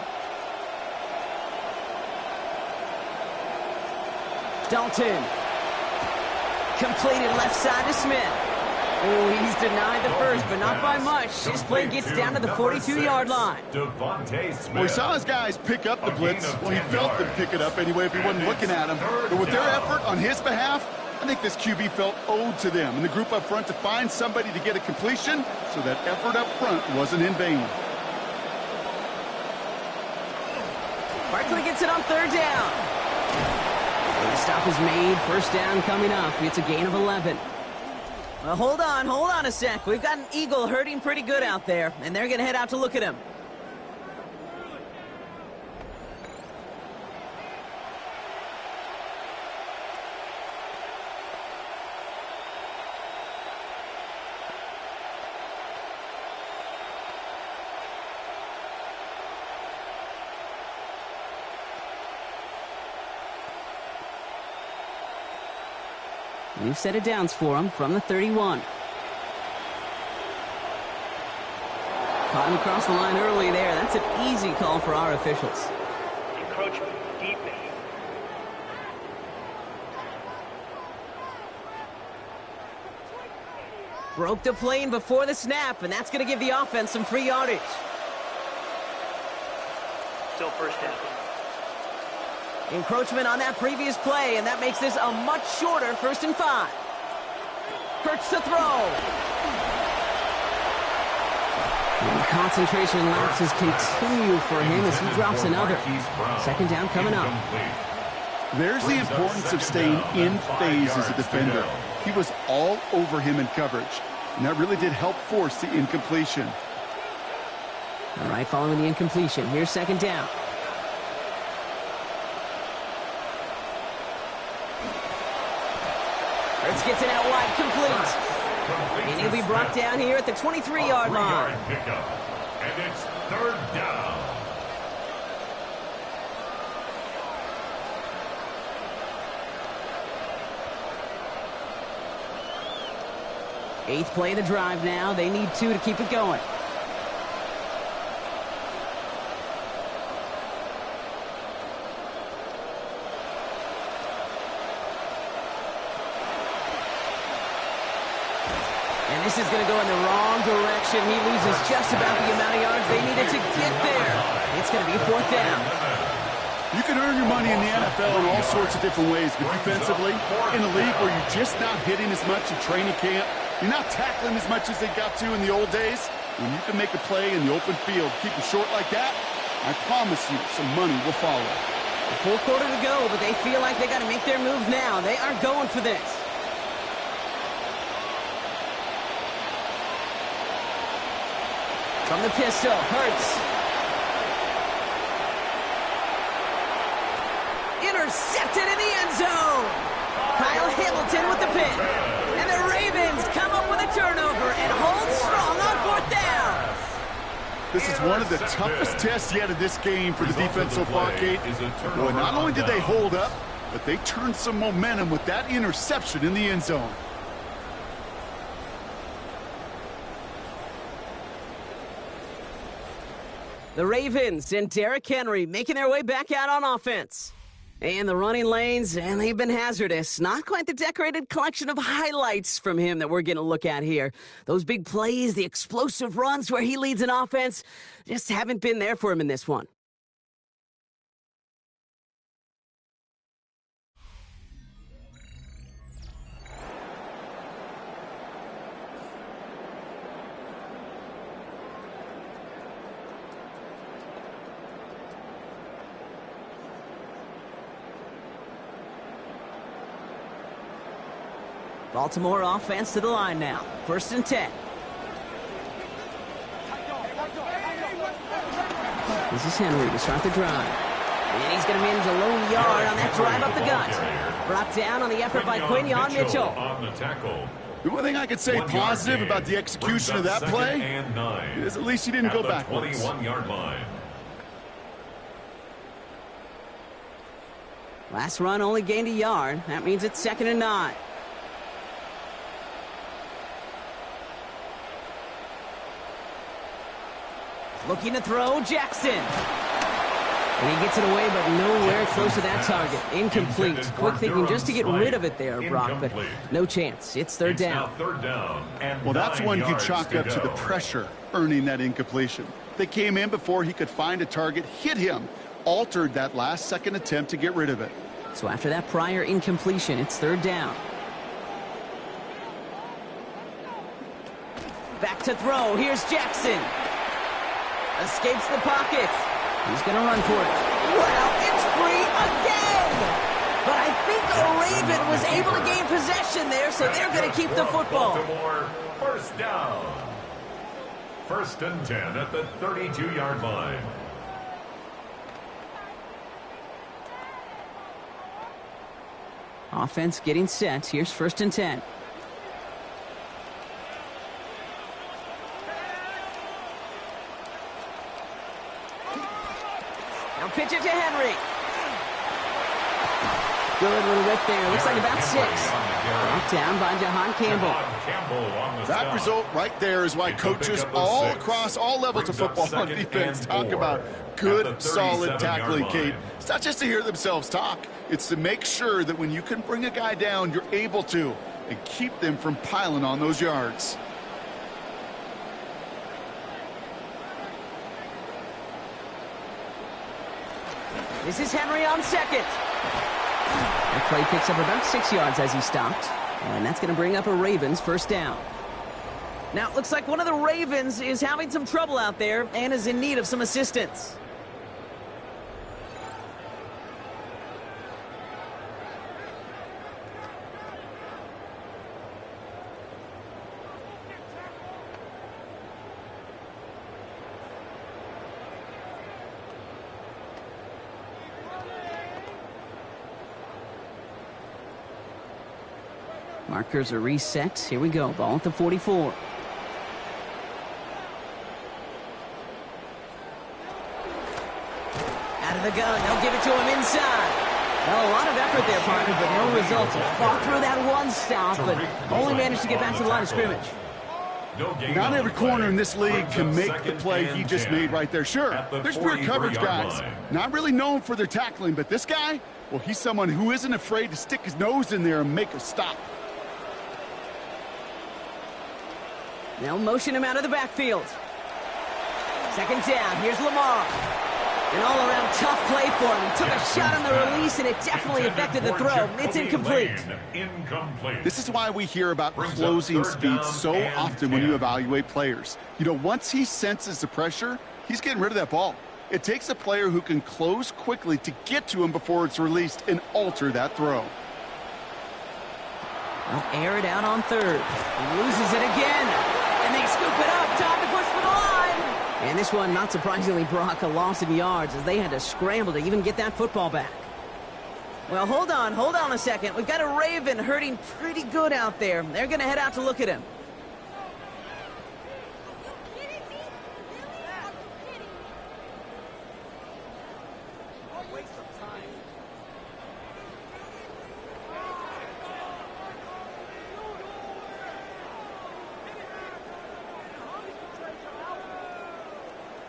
Dalton. Completed left side to Smith. Oh, he's denied the first, but not by much. His play gets down to the 42-yard line. Well, he saw his guys pick up the blitz. Well, he felt them pick it up anyway if he wasn't looking at him. But with their effort on his behalf, I think this QB felt owed to them and the group up front to find somebody to get a completion, so that effort up front wasn't in vain. Barkley gets it on third down. And the stop is made. First down coming up. It's a gain of 11. Well, hold on a sec. We've got an Eagle hurting pretty good out there, and they're going to head out to look at him. New set of downs for him from the 31. Caught him across the line early there. That's an easy call for our officials. Encroachment, defense. Broke the plane before the snap, and that's going to give the offense some free yardage. Still first down. Encroachment on that previous play, and that makes this a much shorter 1st and 5. Hurts to throw. And the concentration lapses continue for him as he drops another. Second down coming up. There's the importance of staying in phase as a defender. He was all over him in coverage, and that really did help force the incompletion. All right, following the incompletion, here's second down. Hurts gets it out wide, complete. And he'll be brought down here at the 23-yard line. And it's third down. Eighth play of the drive now. They need 2 to keep it going. And this is going to go in the wrong direction. He loses just about the amount of yards they needed to get there. It's going to be a fourth down. You can earn your money in the NFL in all sorts of different ways, but defensively, in a league where you're just not hitting as much in training camp, you're not tackling as much as they got to in the old days, when you can make a play in the open field, keep it short like that, I promise you some money will follow. A full quarter to go, but they feel like they got to make their move now. They are going for this. From the pistol, Hurts. Intercepted in the end zone. Kyle Hamilton with the pick. And the Ravens come up with a turnover and hold strong on 4th down. This is one of the toughest tests yet of this game for the defense so far, Kate. Boy, not only did they hold up, but they turned some momentum with that interception in the end zone. The Ravens and Derrick Henry making their way back out on offense. And the running lanes, and they've been hazardous. Not quite the decorated collection of highlights from him that we're going to look at here. Those big plays, the explosive runs where he leads an offense, just haven't been there for him in this one. Baltimore offense to the line now. 1st and 10. This is Henry to start the drive. And he's going to manage a lone yard on that drive up the gut. Brought down on the effort by Quinion Mitchell. On the tackle. The one thing I could say positive about the execution of that play is at least he didn't go backwards. 21-yard line. Last run only gained a yard. That means it's 2nd and 9. Looking to throw, Jackson. And he gets it away, but nowhere close to that target. Incomplete. Quick thinking just to get rid of it there, Brock, but no chance. It's third down. Well, that's one you could chalk up to the pressure earning that incompletion. They came in before he could find a target, hit him, altered that last-second attempt to get rid of it. So after that prior incompletion, it's third down. Back to throw. Here's Jackson. Escapes the pocket. He's going to run for it. Well, it's free again. But I think a Raven was able to gain possession there, so they're going to keep the football. Baltimore, 1st down. 1st and 10 at the 32-yard line. Offense getting set. Here's 1st and 10. Now pitch it to Henry. Good little rip there. Looks like about 6. Knocked down by Jahan Campbell. That result right there is why coaches all across all levels of football on defense talk about good, solid tackling, Kate. It's not just to hear themselves talk. It's to make sure that when you can bring a guy down, you're able to, and keep them from piling on those yards. This is Henry on 2nd. That play picks up about 6 yards as he stopped. And that's going to bring up a Ravens 1st down. Now, it looks like one of the Ravens is having some trouble out there and is in need of some assistance. Markers are reset. Here we go. Ball at the 44. Out of the gun. They'll give it to him inside. Well, a lot of effort there, partner, but no results. Fought through that one stop, but only managed to get back to the line of scrimmage. Not every corner in this league can make the play he just made right there. Sure, there's pure coverage guys. Not really known for their tackling, but this guy, well, he's someone who isn't afraid to stick his nose in there and make a stop. They'll motion him out of the backfield. 2nd down. Here's Lamar. An all-around tough play for him. He took a shot on the release, and it definitely affected the throw. It's incomplete. This is why we hear about closing speed so often when you evaluate players. You know, once he senses the pressure, he's getting rid of that ball. It takes a player who can close quickly to get to him before it's released and alter that throw. They'll air it out on 3rd. He loses it again. And they scoop it up. Time to push for the line. And this one, not surprisingly, Brock, a loss in yards as they had to scramble to even get that football back. Well, hold on a second. We've got a Raven hurting pretty good out there. They're going to head out to look at him.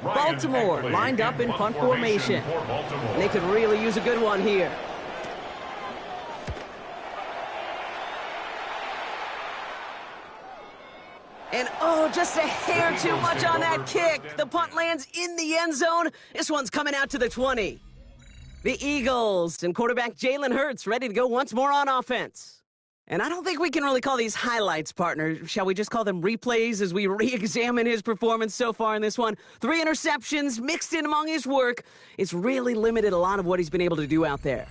Baltimore lined up in punt formation. They could really use a good one here. And oh, just a hair too much on that kick. The punt lands in the end zone. This one's coming out to the 20. The Eagles and quarterback Jalen Hurts ready to go once more on offense. And I don't think we can really call these highlights, partner. Shall we just call them replays as we re-examine his performance so far in this one? 3 interceptions mixed in among his work. It's really limited a lot of what he's been able to do out there.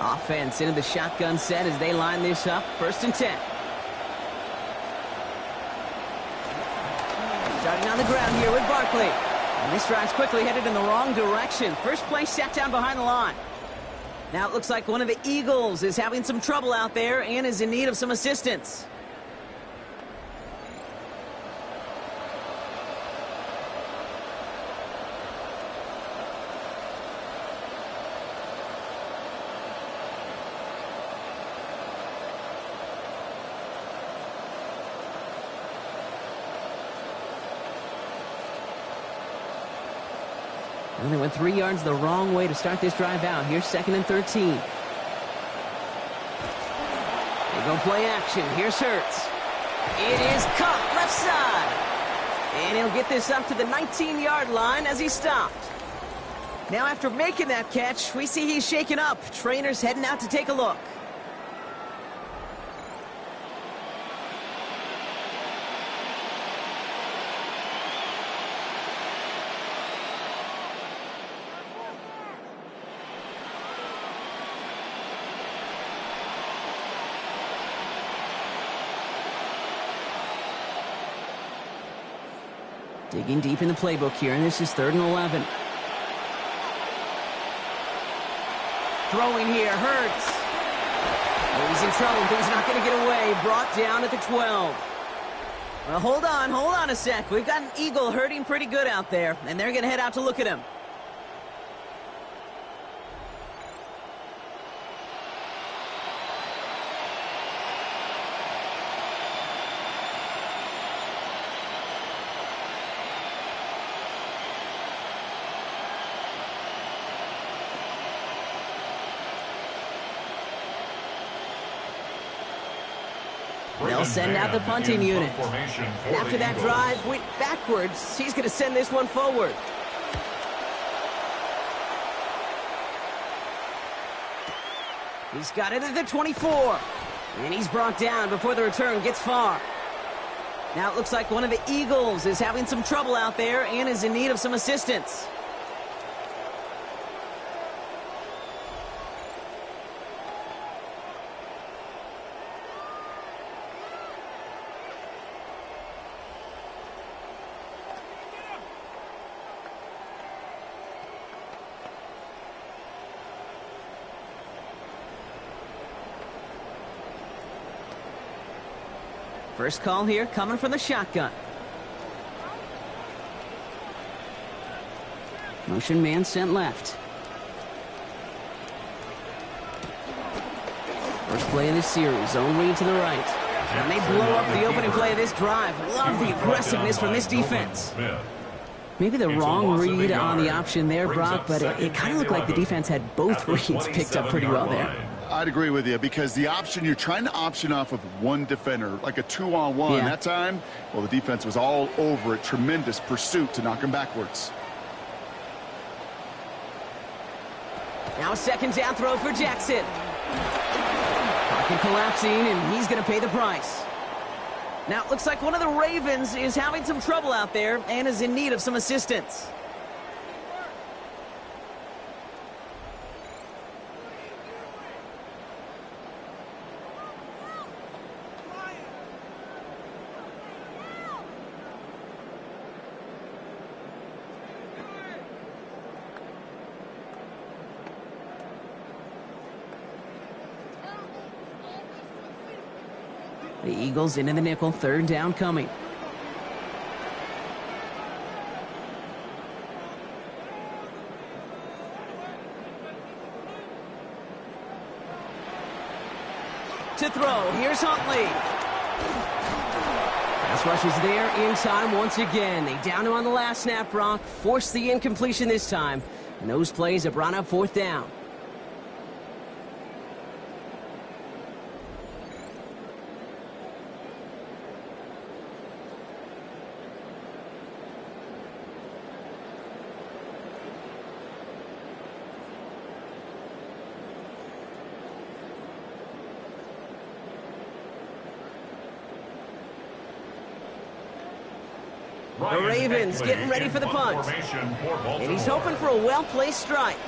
Offense into the shotgun set as they line this up. 1st and 10. Starting on the ground here with Barkley. And this drive's quickly headed in the wrong direction. First play set down behind the line. Now it looks like one of the Eagles is having some trouble out there and is in need of some assistance. And they went 3 yards the wrong way to start this drive out. Here's 2nd and 13. They go play action. Here's Hurts. It is caught left side. And he'll get this up to the 19-yard line as he stopped. Now after making that catch, we see he's shaken up. Trainer's heading out to take a look. Digging deep in the playbook here, and this is 3rd and 11. Throwing here, Hurts. Oh, he's in trouble, but he's not going to get away. Brought down at the 12. Well, hold on a sec. We've got an Eagle hurting pretty good out there, and they're going to head out to look at him. They'll send out the punting unit. And after that drive went backwards, he's going to send this one forward. He's got it at the 24. And he's brought down before the return gets far. Now it looks like one of the Eagles is having some trouble out there and is in need of some assistance. First call here coming from the shotgun. Motion man sent left. First play of this series, zone read to the right. And they blow up the opening play of this drive. Love the aggressiveness from this defense. Maybe the wrong read on the option there, Brock, but it kind of looked like the defense had both reads picked up pretty well there. I'd agree with you because the option, you're trying to option off of one defender, like a 2-on-1. Yeah. That time, well, the defense was all over it. Tremendous pursuit to knock him backwards. Now a 2nd down throw for Jackson. Pocket collapsing, and he's going to pay the price. Now it looks like one of the Ravens is having some trouble out there and is in need of some assistance. The Eagles into the nickel, 3rd down coming. To throw, here's Huntley. Pass rush is there in time once again. They down him on the last snap, Brock. Forced the incompletion this time. And those plays have brought up 4th down. The Ravens getting ready for the punt. And he's hoping for a well-placed strike.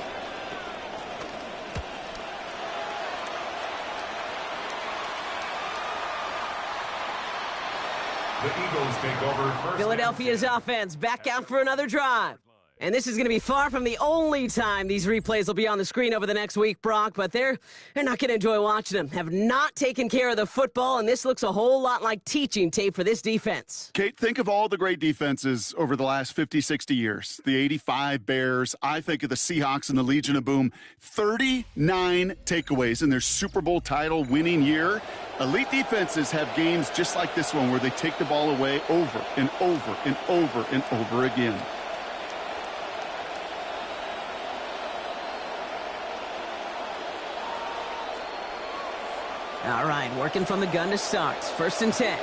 The Eagles take over first. Philadelphia's offense back out for another drive. And this is going to be far from the only time these replays will be on the screen over the next week, Brock, but they're not going to enjoy watching them. Have not taken care of the football, and this looks a whole lot like teaching tape for this defense. Kate, think of all the great defenses over the last 50, 60 years. The 85 Bears, I think of the Seahawks and the Legion of Boom. 39 takeaways in their Super Bowl title winning year. Elite defenses have games just like this one where they take the ball away over and over and over and over again. All right, working from the gun to start. 1st and 10.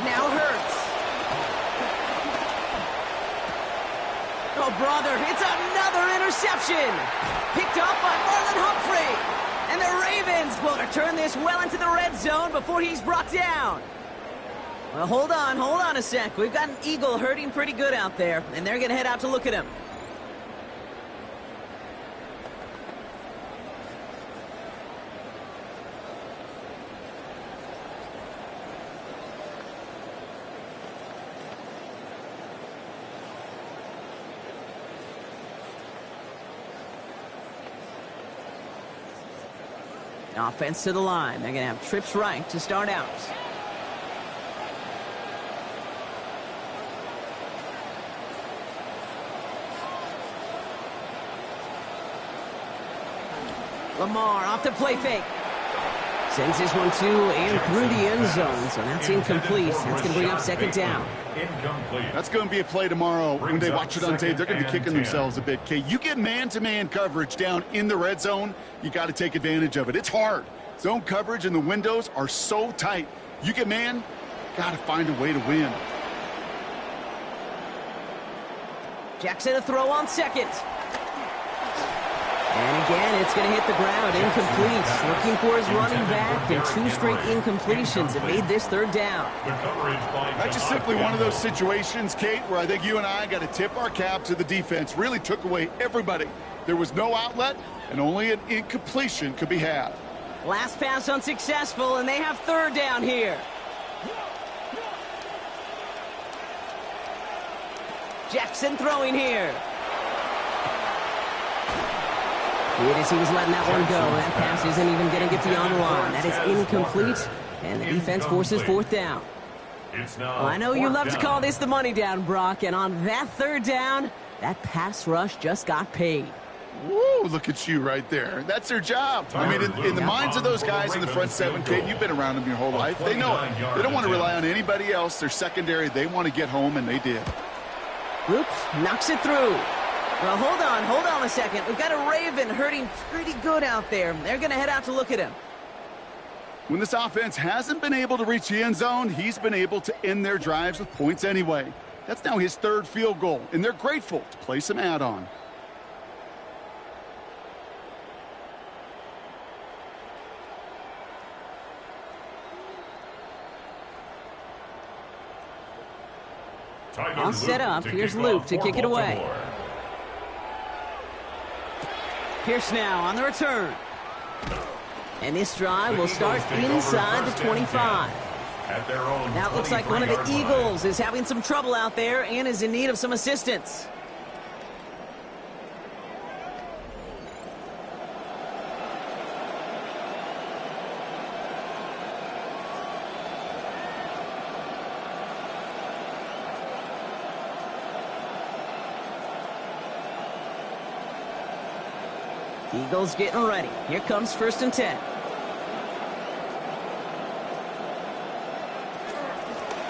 Now Hurts. Oh, brother, it's another interception. Picked up by Marlon Humphrey. And the Ravens will turn this well into the red zone before he's brought down. Well, hold on a sec. We've got an Eagle hurting pretty good out there, and they're going to head out to look at him. Offense to the line. They're going to have trips right to start out. Lamar off the play fake. Sends this one to and through the end zone, so that's incomplete. That's going to bring up 2nd down. That's going to be a play tomorrow. When they watch it on tape, they're going to be kicking themselves a bit. Kate, you get man-to-man coverage down in the red zone, you got to take advantage of it. It's hard. Zone coverage and the windows are so tight. You get man, got to find a way to win. Jackson a throw on 2nd. And again, it's going to hit the ground. Incomplete. Looking for his running back, and 2 straight incompletions have made this 3rd down. That's just simply one of those situations, Kate, where I think you and I got to tip our cap to the defense. Really took away everybody. There was no outlet, and only an incompletion could be had. Last pass unsuccessful, and they have 3rd down here. Jackson throwing here. It is, he was letting that one go. That pass isn't even going to get beyond the line. That is incomplete, and the defense forces 4th down. Well, I know you love to call this the money down, Brock, and on that 3rd down, that pass rush just got paid. Woo, look at you right there. That's their job. I mean, in the minds of those guys in the front 7, Kate, you've been around them your whole life. They know it. They don't want to rely on anybody else. They're secondary. They want to get home, and they did. Oops, knocks it through. Well, hold on a second. We've got a Raven hurting pretty good out there. They're going to head out to look at him. When this offense hasn't been able to reach the end zone, he's been able to end their drives with points anyway. That's now his 3rd field goal, and they're grateful to play some add-on. All set up. Here's Luke to kick it away. Pierce now on the return. And this drive will start inside the 25. Now it looks like one of the Eagles is having some trouble out there and is in need of some assistance. Eagles getting ready. Here comes 1st and 10.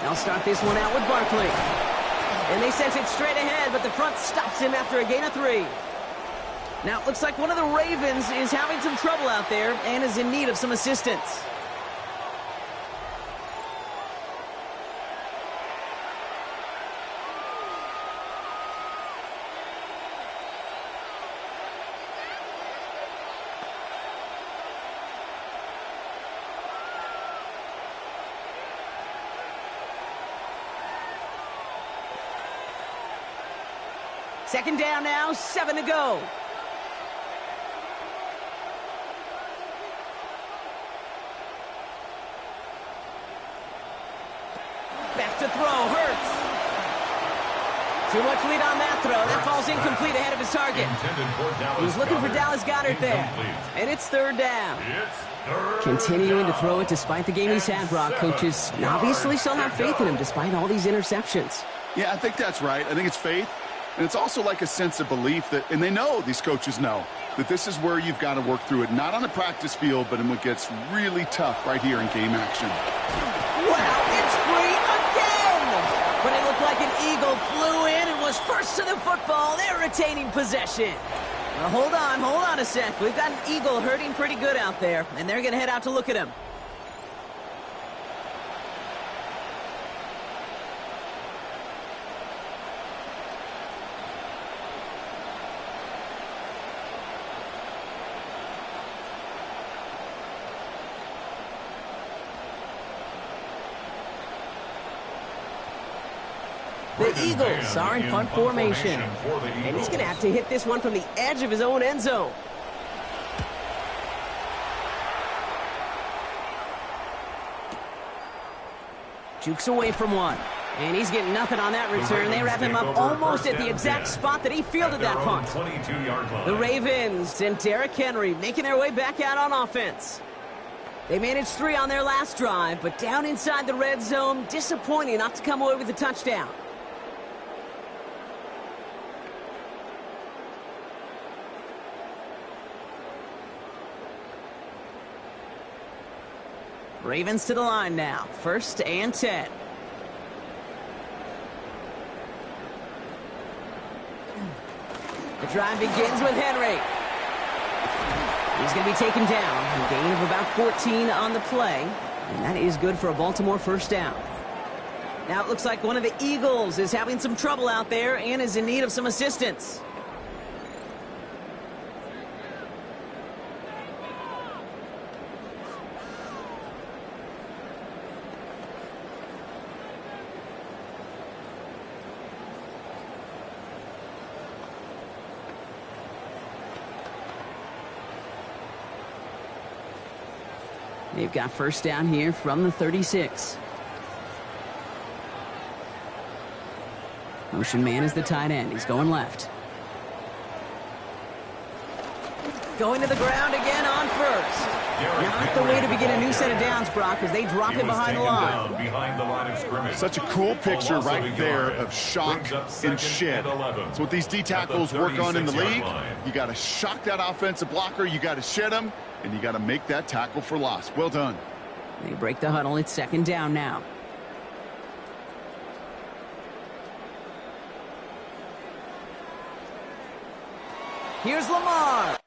They'll start this one out with Barkley. And they sent it straight ahead, but the front stops him after a gain of 3. Now it looks like one of the Ravens is having some trouble out there and is in need of some assistance. Second down now, 7 to go. Back to throw. Hurts. Too much lead on that throw. That falls incomplete ahead of his target. He was looking for Dallas Goedert there. And it's third down. Continuing to throw it despite the game he's had, Brock. Coaches obviously still have faith in him despite all these interceptions. Yeah, I think that's right. I think it's faith. And it's also like a sense of belief that, and they know, these coaches know, that this is where you've got to work through it. Not on the practice field, but in what gets really tough right here in game action. Wow, it's free again! But it looked like an eagle flew in and was first to the football. They're retaining possession. Well, hold on a sec. We've got an eagle hurting pretty good out there, and they're going to head out to look at him. The Eagles are in punt formation. And he's going to have to hit this one from the edge of his own end zone. Jukes away from one. And he's getting nothing on that return. They wrap him up almost at the exact spot that he fielded that punt. The Ravens and Derrick Henry making their way back out on offense. They managed 3 on their last drive, but down inside the red zone, disappointing not to come away with a touchdown. Ravens to the line now. 1st and 10. The drive begins with Henry. He's going to be taken down. A gain of about 14 on the play. And that is good for a Baltimore 1st down. Now it looks like one of the Eagles is having some trouble out there and is in need of some assistance. They've got 1st down here from the 36. Motion man is the tight end. He's going left. Going to the ground again on 1st. Not the way to begin a new set of downs, Brock, as they drop him behind the line. Such a cool picture right there of shock and shed. It's what these D tackles work on in the league. You got to shock that offensive blocker. You got to shed him. And you got to make that tackle for loss. Well done. They break the huddle. It's 2nd down now. Here's Lamar.